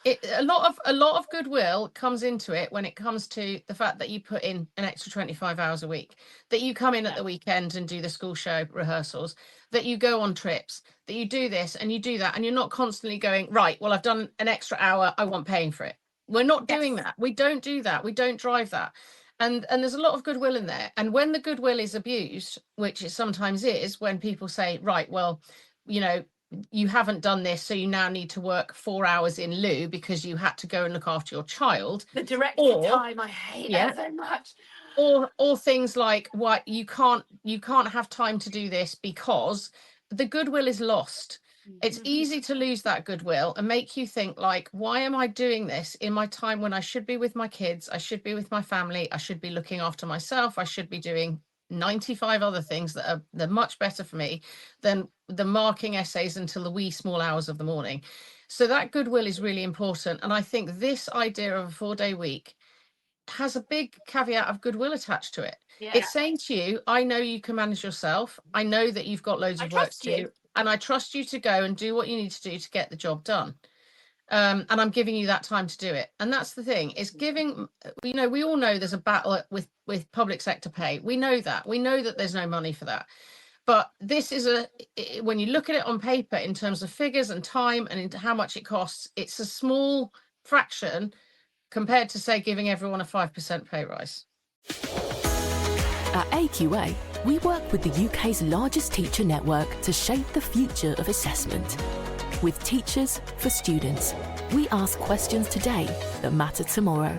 A lot of goodwill comes into it when it comes to the fact that you put in an extra 25 hours a week, that you come in at the weekend and do the school show rehearsals, that you go on trips, that you do this and you do that, and you're not constantly going, right, well, I've done an extra hour, I want paying for it. We're not doing that. We don't do that. We don't drive that. And there's a lot of goodwill in there. And when the goodwill is abused, which it sometimes is, when people say, right, well, you haven't done this, so you now need to work 4 hours in lieu because you had to go and look after your child. The directed time, I hate that so much. Or things like, what, you can't have time to do this because the goodwill is lost. It's easy to lose that goodwill and make you think like, why am I doing this in my time when I should be with my kids? I should be with my family. I should be looking after myself. I should be doing 95 other things they're much better for me than the marking essays until the wee small hours of the morning. So that goodwill is really important. And I think this idea of a 4-day week has a big caveat of goodwill attached to it. It's saying to you, I know you can manage yourself. I know that you've got loads of work to do, and I trust you to go and do what you need to do to get the job done. And I'm giving you that time to do it. And that's the thing, is giving, we all know there's a battle with public sector pay. We know that there's no money for that. But this is when you look at it on paper in terms of figures and time and into how much it costs, it's a small fraction compared to, say, giving everyone a 5% pay rise. At AQA, we work with the UK's largest teacher network to shape the future of assessment. With teachers for students, we ask questions today that matter tomorrow.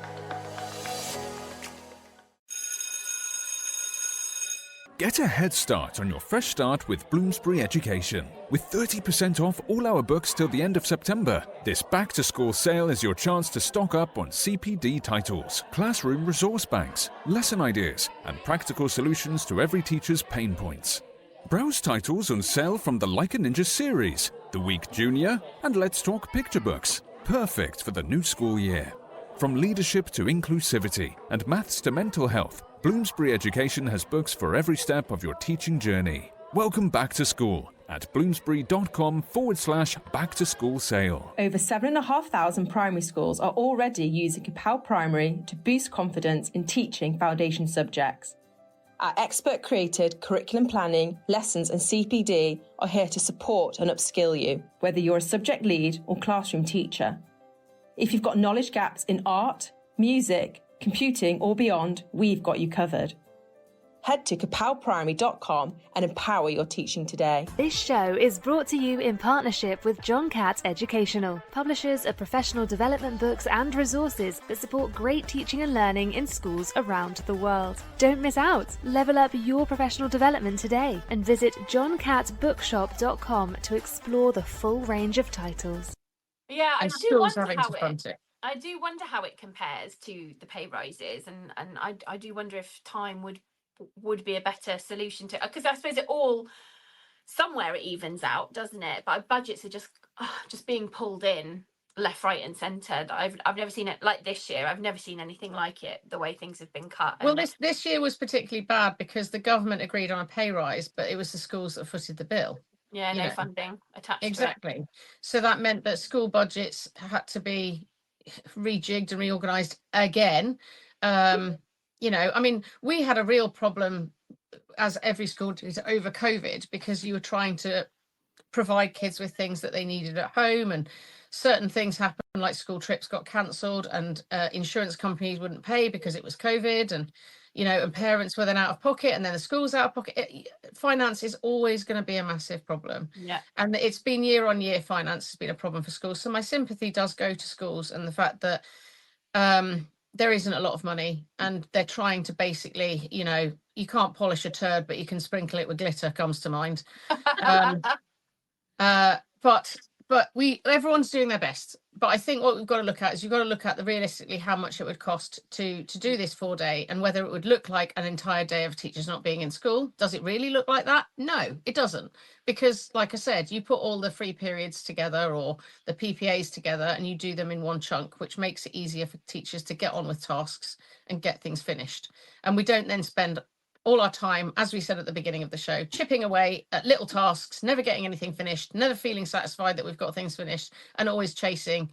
Get a head start on your fresh start with Bloomsbury Education. With 30% off all our books till the end of September, this back-to-school sale is your chance to stock up on CPD titles, classroom resource banks, lesson ideas, and practical solutions to every teacher's pain points. Browse titles on sale from the Like a Ninja series, The Week Junior, and Let's Talk Picture Books, perfect for the new school year. From leadership to inclusivity and maths to mental health, Bloomsbury Education has books for every step of your teaching journey. Welcome back to school at bloomsbury.com/back-to-school sale. Over 7,500 primary schools are already using Capel Primary to boost confidence in teaching foundation subjects. Our expert-created curriculum planning, lessons and CPD are here to support and upskill you, whether you're a subject lead or classroom teacher. If you've got knowledge gaps in art, music, computing or beyond, we've got you covered. Head to capelprimary.com and empower your teaching today. This show is brought to you in partnership with John Catt Educational, publishers of professional development books and resources that support great teaching and learning in schools around the world. Don't miss out. Level up your professional development today and visit johncattbookshop.com to explore the full range of titles. Yeah, And schools having to fund it. I do wonder how it compares to the pay rises, and I do wonder if time would be a better solution to, because I suppose it all somewhere it evens out, doesn't it? But budgets are just being pulled in left, right, and centre. I've never seen it like this year. I've never seen anything like it. The way things have been cut. Well, this year was particularly bad because the government agreed on a pay rise, but it was the schools that footed the bill. Yeah, no funding attached. Exactly. To it. So that meant that school budgets had to be rejigged and reorganised again. I mean, we had a real problem, as every school did, over COVID, because you were trying to provide kids with things that they needed at home, and certain things happened, like school trips got cancelled, and insurance companies wouldn't pay because it was COVID, and and parents were then out of pocket, and then the school's out of pocket. Finance is always going to be a massive problem. Yeah. And it's been year on year, finance has been a problem for schools. So my sympathy does go to schools, and the fact that there isn't a lot of money, and they're trying to basically, you can't polish a turd, but you can sprinkle it with glitter, comes to mind. But everyone's doing their best. But I think what we've got to look at is you've got to look at realistically how much it would cost to do this 4-day, and whether it would look like an entire day of teachers not being in school. Does it really look like that? No, it doesn't. Because like I said, you put all the free periods together or the PPAs together and you do them in one chunk, which makes it easier for teachers to get on with tasks and get things finished. And we don't then spend all our time, as we said at the beginning of the show, chipping away at little tasks, never getting anything finished, never feeling satisfied that we've got things finished, and always chasing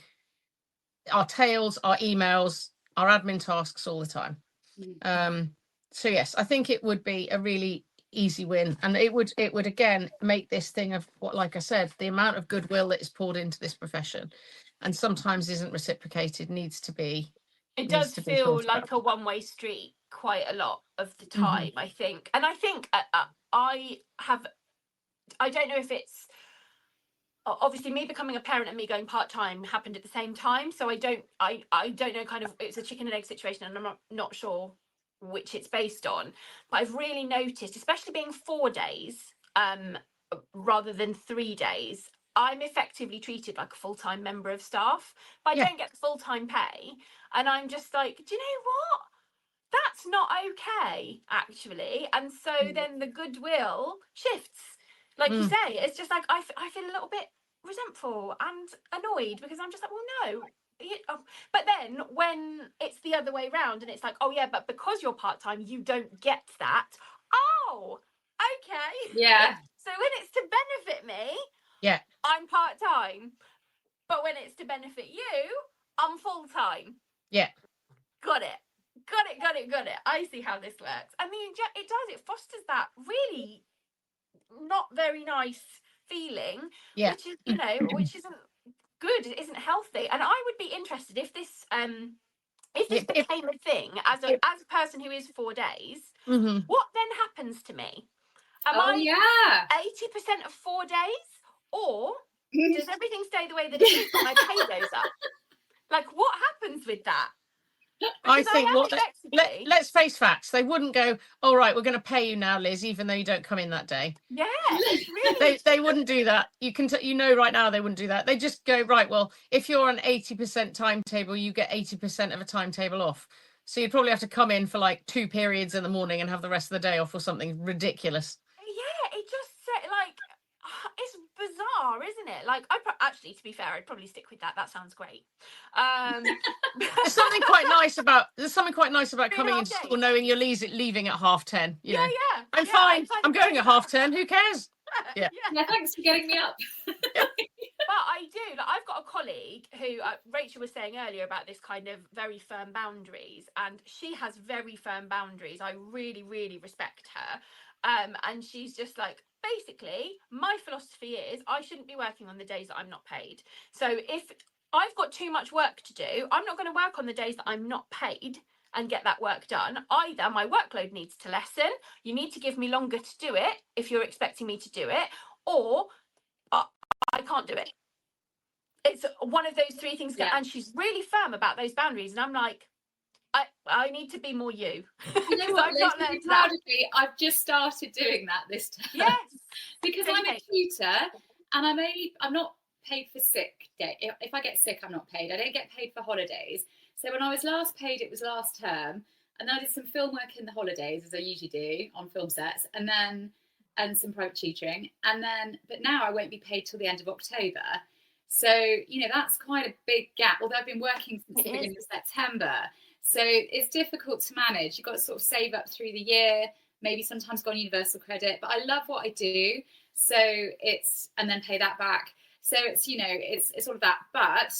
our tails, our emails, our admin tasks all the time. So yes, I think it would be a really easy win, and it would again make this thing of what, like I said, the amount of goodwill that is poured into this profession and sometimes isn't reciprocated needs to be. It does feel like a one-way street quite a lot of the time, I think. And I think I don't know if it's obviously me becoming a parent and me going part-time happened at the same time, so I don't know, kind of, it's a chicken and egg situation, and I'm not sure which it's based on. But I've really noticed, especially being 4 days rather than 3 days, I'm effectively treated like a full-time member of staff, but I don't get the full-time pay. And I'm just like, do you know what? That's not okay, actually. And so then the goodwill shifts. Like you say, it's just like, I feel a little bit resentful and annoyed, because I'm just like, well, no. But then when it's the other way around and it's like, oh yeah, but because you're part-time, you don't get that. Oh, okay. Yeah. So when it's to benefit me, I'm part-time. But when it's to benefit you, I'm full-time. Yeah. Got it. I see how this works. I mean, it does. It fosters that really not very nice feeling, which is, which isn't good. It isn't healthy. And I would be interested if this became a thing as a person who is 4 days. What then happens to me? Am I 80% of 4 days, or does everything stay the way that it is and my pay goes up? Like, what happens with that? I think let's face facts. They wouldn't go, all right, we're going to pay you now, Liz, even though you don't come in that day. Yeah, really. They wouldn't do that. You can right now they wouldn't do that. They just go, right, well, if you're on 80% timetable, you get 80% of a timetable off. So you'd probably have to come in for like 2 periods in the morning and have the rest of the day off or something ridiculous. Yeah, it just like, it's bizarre, isn't it? Like, actually, to be fair, I'd probably stick with that. That sounds great. There's something quite nice about coming into school knowing you're leaving at 10:30. Yeah. I'm fine. I'm going at 10:30. Who cares? Yeah, thanks for getting me up. But I do. Like, I've got a colleague who Rachel was saying earlier about this kind of very firm boundaries, and she has very firm boundaries. I really, really respect her. And she's just like, basically, my philosophy is I shouldn't be working on the days that I'm not paid. So if I've got too much work to do, I'm not going to work on the days that I'm not paid, and get that work done. Either my workload needs to lessen, you need to give me longer to do it if you're expecting me to do it, or I can't do it. It's one of those three things. And she's really firm about those boundaries, and I'm like, I need to be more you. You know what, Liz, to be proud of me, I've just started doing that this time. Yes. Because I'm a tutor, and I'm not paid for sick day. If I get sick, I'm not paid. I don't get paid for holidays. So when I was last paid, it was last term, and I did some film work in the holidays, as I usually do on film sets, and some private tutoring, but now I won't be paid till the end of October. So, you know, that's quite a big gap, although I've been working since the beginning of September. So it's difficult to manage. You've got to sort of save up through the year, maybe sometimes go on universal credit, but I love what I do. So and then pay that back. So it's, you know, it's all of that. But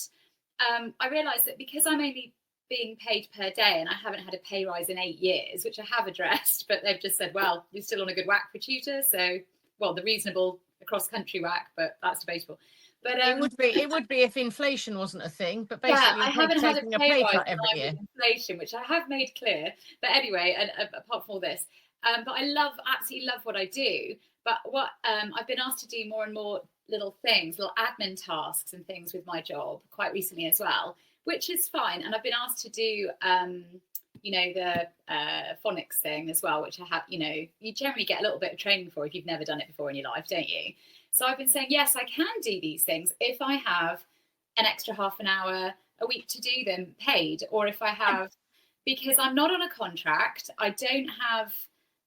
I realised that because I'm only being paid per day and I haven't had a pay rise in 8 years, which I have addressed, but they've just said, well, you're still on a good whack for tutor. So, well, the reasonable across country whack, but that's debatable. But it would be if inflation wasn't a thing, but basically I haven't had a pay rise cut every year. Inflation, which I have made clear. But anyway, apart from all this, but I absolutely love what I do. But what I've been asked to do more and more little things, little admin tasks and things with my job quite recently as well, which is fine. And I've been asked to do, you know, the phonics thing as well, which I have, you know, you generally get a little bit of training for if you've never done it before in your life, don't you? So I've been saying, yes, I can do these things if I have an extra half an hour a week to do them paid, or if I have, because I'm not on a contract, I don't have,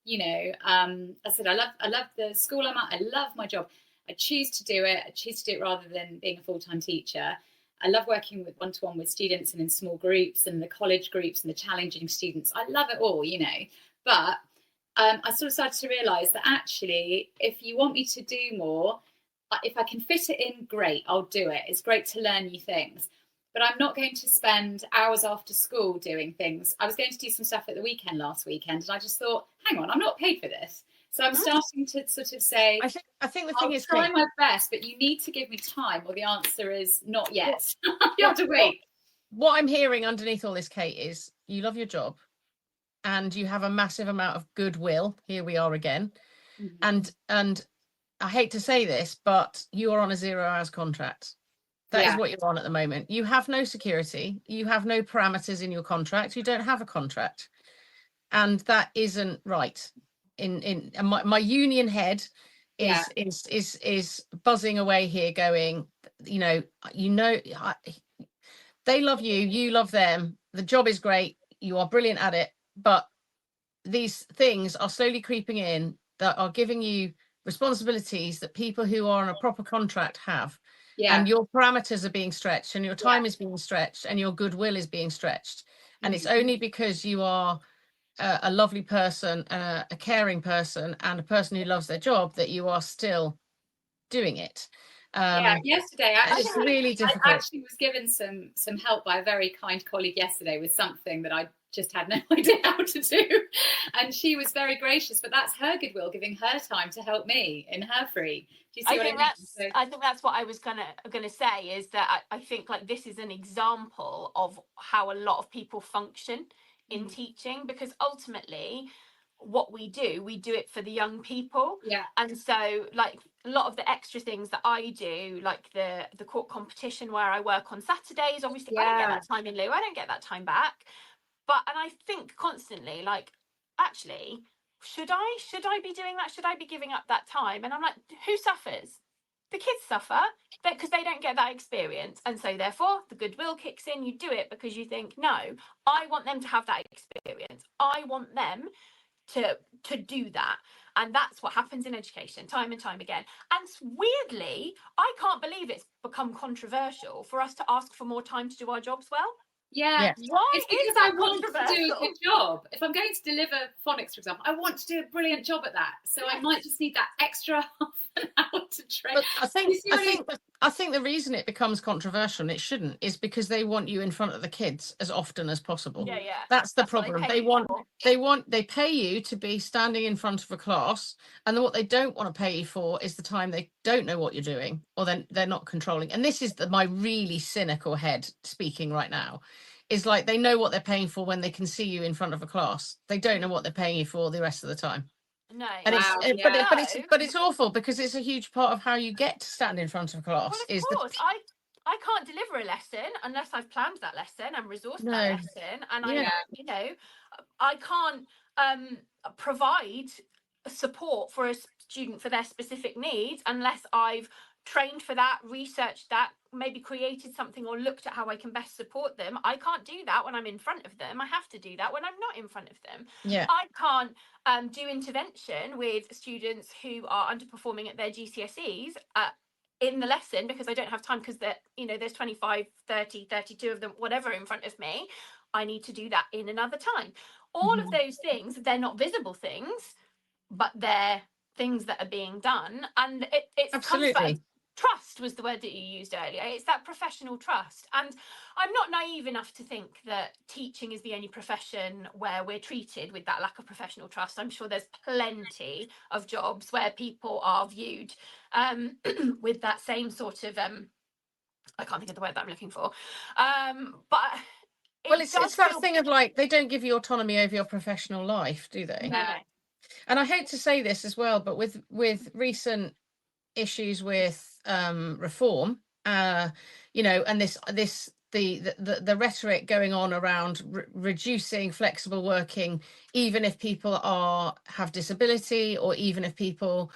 you know, I said, I love the school I'm at, I love my job. I choose to do it rather than being a full-time teacher. I love working with one-to-one with students and in small groups and the college groups and the challenging students. I love it all, you know, but I sort of started to realise that actually, if you want me to do more, if I can fit it in, great, I'll do it. It's great to learn new things. But I'm not going to spend hours after school doing things. I was going to do some stuff at the weekend last weekend, and I just thought, hang on, I'm not paid for this. So I'm starting to sort of say, I think the thing is, I'll try my best, but you need to give me time, or the answer is not yet. You have to wait. What I'm hearing underneath all this, Kate, is you love your job and you have a massive amount of goodwill. Here we are again. Mm-hmm. And I hate to say this, but you are on a 0 hours contract. That is what you're on at the moment. You have no security. You have no parameters in your contract. You don't have a contract. And that isn't right. In my union head is buzzing away here going, they love you, you love them. The job is great. You are brilliant at it. But these things are slowly creeping in that are giving you responsibilities that people who are on a proper contract have. And your parameters are being stretched and your time is being stretched and your goodwill is being stretched. And it's only because you are a lovely person, a caring person and a person who loves their job that you are still doing it. Yesterday it's really difficult. I actually was given some help by a very kind colleague yesterday with something that I just had no idea how to do, and she was very gracious. But that's her goodwill, giving her time to help me in her free. Do you see what I mean? I think that's what I was gonna say, is that I think like this is an example of how a lot of people function in teaching, because ultimately what we do it for the young people. And so like a lot of the extra things that I do, like the court competition where I work on Saturdays, obviously I don't get that time in lieu, I don't get that time back, and I think constantly like, actually, should I be doing that? Should I be giving up that time? And I'm like, who suffers? The kids suffer because they don't get that experience, and so therefore the goodwill kicks in. You do it because you think, no, I want them to have that experience, I want them to do that. And that's what happens in education time and time again. And weirdly, I can't believe it's become controversial for us to ask for more time to do our jobs well. Why? It's because I want to do a good job. If I'm going to deliver phonics, for example, I want to do a brilliant job at that. So I might just need that extra half an hour to train. But I think the reason it becomes controversial, and it shouldn't, is because they want you in front of the kids as often as possible. That's the problem. They pay you to be standing in front of a class, and then what they don't want to pay you for is the time they don't know what you're doing, or then they're not controlling. And this is my really cynical head speaking right now, is like they know what they're paying for when they can see you in front of a class. They don't know what they're paying you for the rest of the time. No, And Wow, it's yeah. but it's awful because it's a huge part of how you get to stand in front of a class. Well, of course, I can't deliver a lesson unless I've planned that lesson and resourced that lesson, and Yeah. I can't provide support for a student for their specific needs unless I've trained for that, researched that, maybe created something or looked at how I can best support them. I can't do that when I'm in front of them. I have to do that when I'm not in front of them. Yeah. I can't do intervention with students who are underperforming at their GCSEs in the lesson because I don't have time, because there's 25, 30, 32 of them, whatever, in front of me. I need to do that in another time. All of those things, they're not visible things, but they're things that are being done. And it's Absolutely. Trust was the word that you used earlier. It's that professional trust. And I'm not naive enough to think that teaching is the only profession where we're treated with that lack of professional trust. I'm sure there's plenty of jobs where people are viewed with that same sort of I can't think of the word that I'm looking for. But it's that thing of like, they don't give you autonomy over your professional life, do they? No. And I hate to say this as well, but with recent issues with reform, and the rhetoric going on around reducing flexible working, even if people have disability, or even if people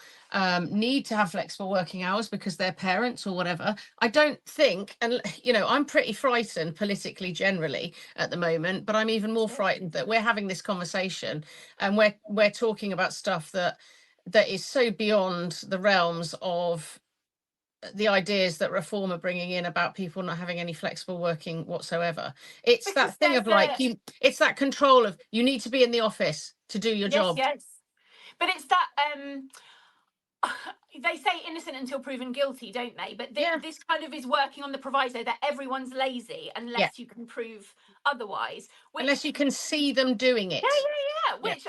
need to have flexible working hours because they're parents or whatever. I don't think, and I'm pretty frightened politically generally at the moment, but I'm even more frightened that we're having this conversation and we're talking about stuff that is so beyond the realms of the ideas that reform are bringing in about people not having any flexible working whatsoever. It's because that thing of like, it's that control of, you need to be in the office to do your job. Yes, but it's that they say innocent until proven guilty, don't they? But this kind of is working on the proviso that everyone's lazy unless you can prove otherwise. Unless you can see them doing it. Yeah. Which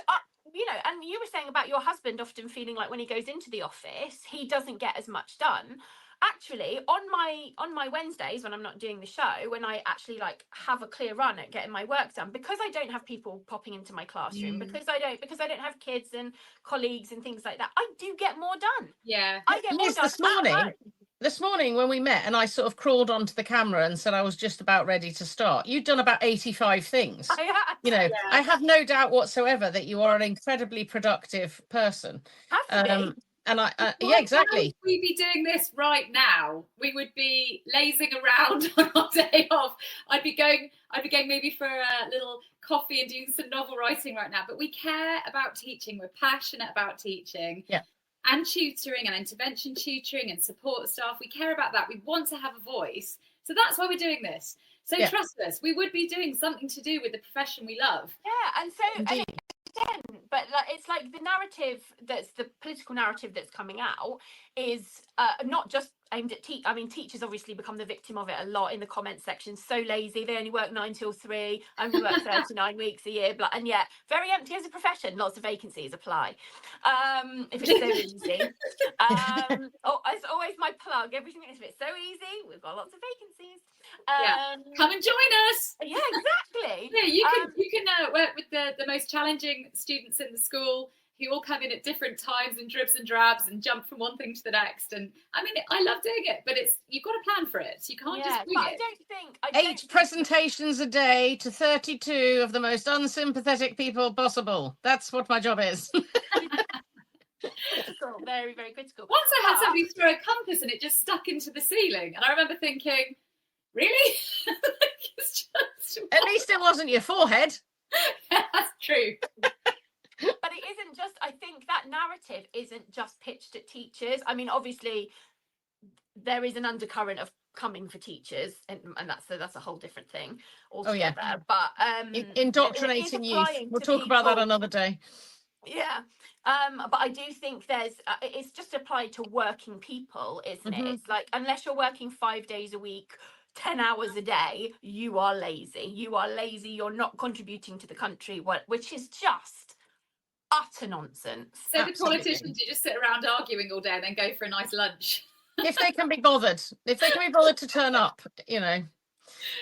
and you were saying about your husband often feeling like when he goes into the office, he doesn't get as much done. Actually, on my Wednesdays when I'm not doing the show, when I actually like have a clear run at getting my work done, because I don't have people popping into my classroom, because I don't have kids and colleagues and things like that, I do get more done. Yeah, I get more done. This morning when we met and I sort of crawled onto the camera and said I was just about ready to start, you'd done about 85 things. I have no doubt whatsoever that you are an incredibly productive person. Have to be. And yeah, exactly. Would we be doing this right now? We would be lazing around on our day off. I'd be going maybe for a little coffee and doing some novel writing right now. But we care about teaching. We're passionate about teaching. Yeah. And tutoring and intervention tutoring and support staff. We care about that. We want to have a voice. So that's why we're doing this. So trust us, we would be doing something to do with the profession we love. Yeah, and so but it's like the narrative, that's the political narrative that's coming out, is not just aimed at teachers obviously become the victim of it a lot in the comments section. So lazy, they only work 9 till 3, only work 39 weeks a year, and yet very empty as a profession. Lots of vacancies, apply if it's so easy. It's always my plug, everything is, if it's so easy, we've got lots of vacancies. Come and join us. Yeah, exactly. Yeah, you can work with the most challenging students in the school, who all come in at different times and dribs and drabs and jump from one thing to the next. And I mean, I love doing it, but you've got to plan for it. You can't just wing it. I don't think presentations a day to 32 of the most unsympathetic people possible. That's what my job is. Critical, very, very critical. Once I had somebody throw a compass and it just stuck into the ceiling, and I remember thinking, really? At least it wasn't your forehead. That's true. But it isn't just, I think that narrative isn't just pitched at teachers. I mean, obviously there is an undercurrent of coming for teachers, and that's a whole different thing altogether. Oh, yeah. But indoctrinating youth, we'll talk about that another day. Yeah. But I do think it's just applied to working people, isn't it? It's like, unless you're working 5 days a week, 10 hours a day, you are lazy. You're not contributing to the country, which is just utter nonsense. So the politicians, you just sit around arguing all day and then go for a nice lunch. If they can be bothered to turn up,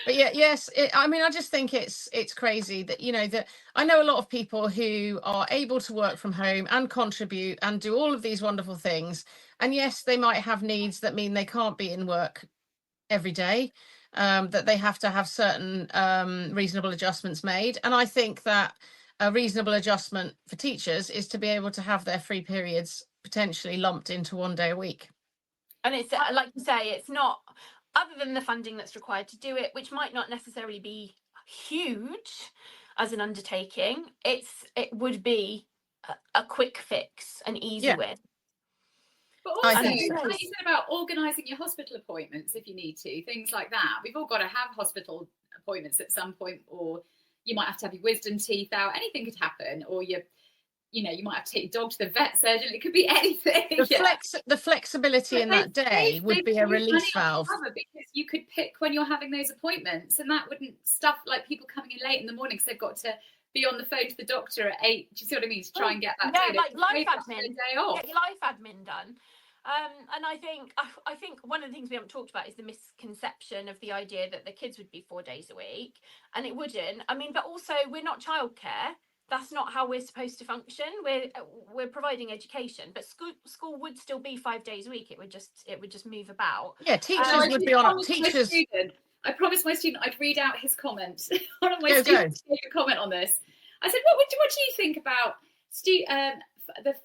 But yeah, yes, I mean, I just think it's crazy that, that I know a lot of people who are able to work from home and contribute and do all of these wonderful things. And yes, they might have needs that mean they can't be in work every day, that they have to have certain reasonable adjustments made. And I think that a reasonable adjustment for teachers is to be able to have their free periods potentially lumped into one day a week. And it's like you say, it's not, other than the funding that's required to do it, which might not necessarily be huge as an undertaking, it would be a quick fix, an easy win. But also, think so. like you said about organising your hospital appointments if you need to, things like that. We've all got to have hospital appointments at some point, or you might have to have your wisdom teeth out. Anything could happen, or you might have to take your dog to the vet surgeon. It could be anything. The flexibility in that day would be a release valve. Because you could pick when you're having those appointments, and that wouldn't stuff like people coming in late in the morning because they've got to be on the phone to the doctor at 8. Do you see what I mean? To try and get that day, like life admin. Day off. Get your life admin done. And I think one of the things we haven't talked about is the misconception of the idea that the kids would be 4 days a week, and it wouldn't. I mean, but also we're not childcare. That's not how we're supposed to function. We're providing education, but school would still be 5 days a week. It would just move about. Yeah, teachers would be on teachers. I promised my student I'd read out his comment. One of my students gave a comment on this. I said, what do you think about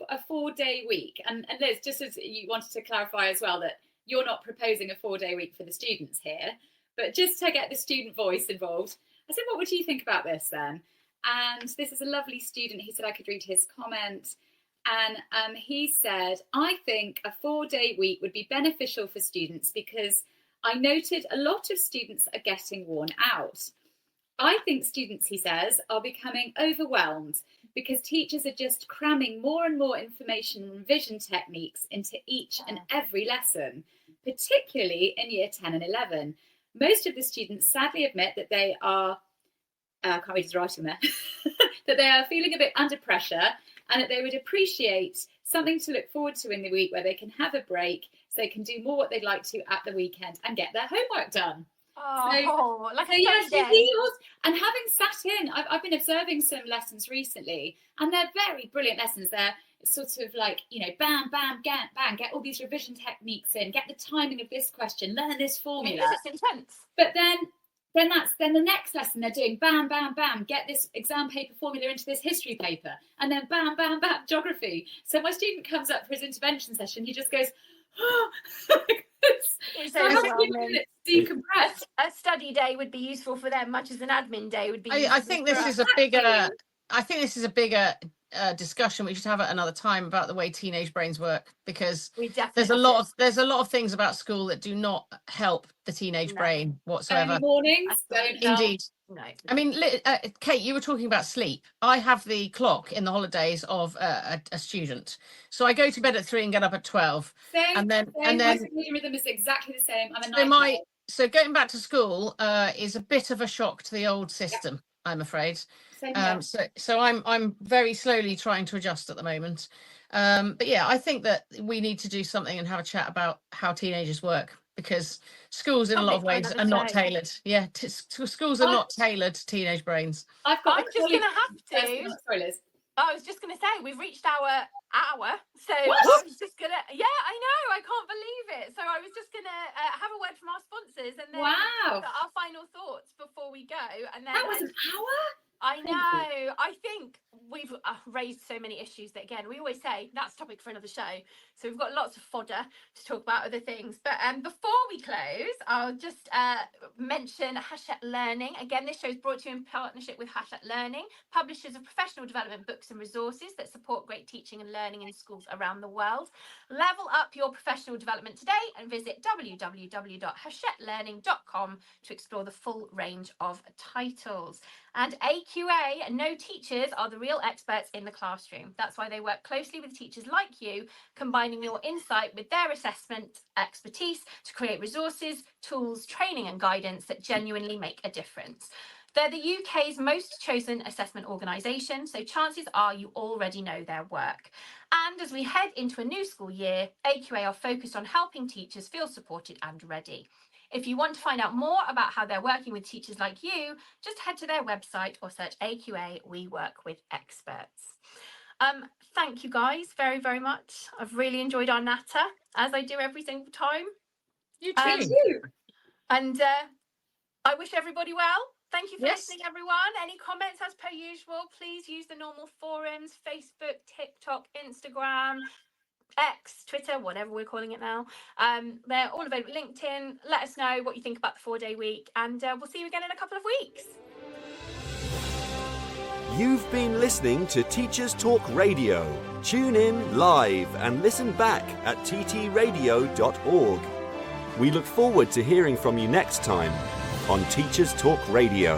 a 4-day week? And Liz, just as you wanted to clarify as well that you're not proposing a 4-day week for the students here, but just to get the student voice involved, I said, what would you think about this then? And this is a lovely student. He said I could read his comment. And he said, I think a 4-day week would be beneficial for students because I noted a lot of students are getting worn out. I think students, he says, are becoming overwhelmed because teachers are just cramming more and more information and revision techniques into each and every lesson, particularly in year 10 and 11. Most of the students sadly admit that they are, I can't read his writing there, that they are feeling a bit under pressure and that they would appreciate something to look forward to in the week where they can have a break so they can do more what they'd like to at the weekend and get their homework done. And having sat in, I've been observing some lessons recently, and they're very brilliant lessons. They're sort of like, bam, bam, bang, get all these revision techniques in, get the timing of this question, learn this formula. It's intense. But then the next lesson they're doing bam, bam, bam, get this exam paper formula into this history paper, and then bam, bam, bam, geography. So my student comes up for his intervention session, he just goes, decompress. A study day would be useful for them much as an admin day would be useful. I think this is a bigger discussion we should have at another time about the way teenage brains work, because there's a lot of things about school that do not help the teenage brain whatsoever. Mornings don't help. Indeed. No. I mean, Kate, you were talking about sleep. I have the clock in the holidays of a student, so I go to bed at 3 and get up at 12. Same. My circadian rhythm is exactly the same. I'm a night owl. So going back to school is a bit of a shock to the old system. Yep. I'm afraid. So I'm very slowly trying to adjust at the moment. But yeah, I think that we need to do something and have a chat about how teenagers work, because schools in a lot of ways are not tailored. Yeah, schools are not tailored to teenage brains. I'm just going to have to. Sorry, Liz. I was just going to say, we've reached our hour. So what? I was just going to, I know, I can't believe it. So I was just going to have a word from our sponsors and then our final thoughts before we go. And then that was an hour? I know. I think we've raised so many issues that, again, we always say that's a topic for another show. So we've got lots of fodder to talk about other things. But before we close, I'll just mention Hachette Learning. Again, this show is brought to you in partnership with Hachette Learning, publishers of professional development books and resources that support great teaching and learning in schools around the world. Level up your professional development today and visit www.hachetteLearning.com to explore the full range of titles. And AQA, no teachers are the real experts in the classroom. That's why they work closely with teachers like you, combining your insight with their assessment expertise to create resources, tools, training and guidance that genuinely make a difference. They're the UK's most chosen assessment organisation, so chances are you already know their work. And as we head into a new school year, AQA are focused on helping teachers feel supported and ready. If you want to find out more about how they're working with teachers like you, just head to their website or search AQA We Work With Experts. Thank you guys very, very much. I've really enjoyed our natter, as I do every single time. You too. And I wish everybody well. Thank you for Yes. listening, everyone. Any comments, as per usual, please use the normal forums, Facebook, TikTok, Instagram, X, Twitter, whatever we're calling it now. They're all available. LinkedIn. Let us know what you think about the 4-day week, and we'll see you again in a couple of weeks. You've been listening to Teachers Talk Radio. Tune in live and listen back at ttradio.org. We look forward to hearing from you next time on Teachers Talk Radio.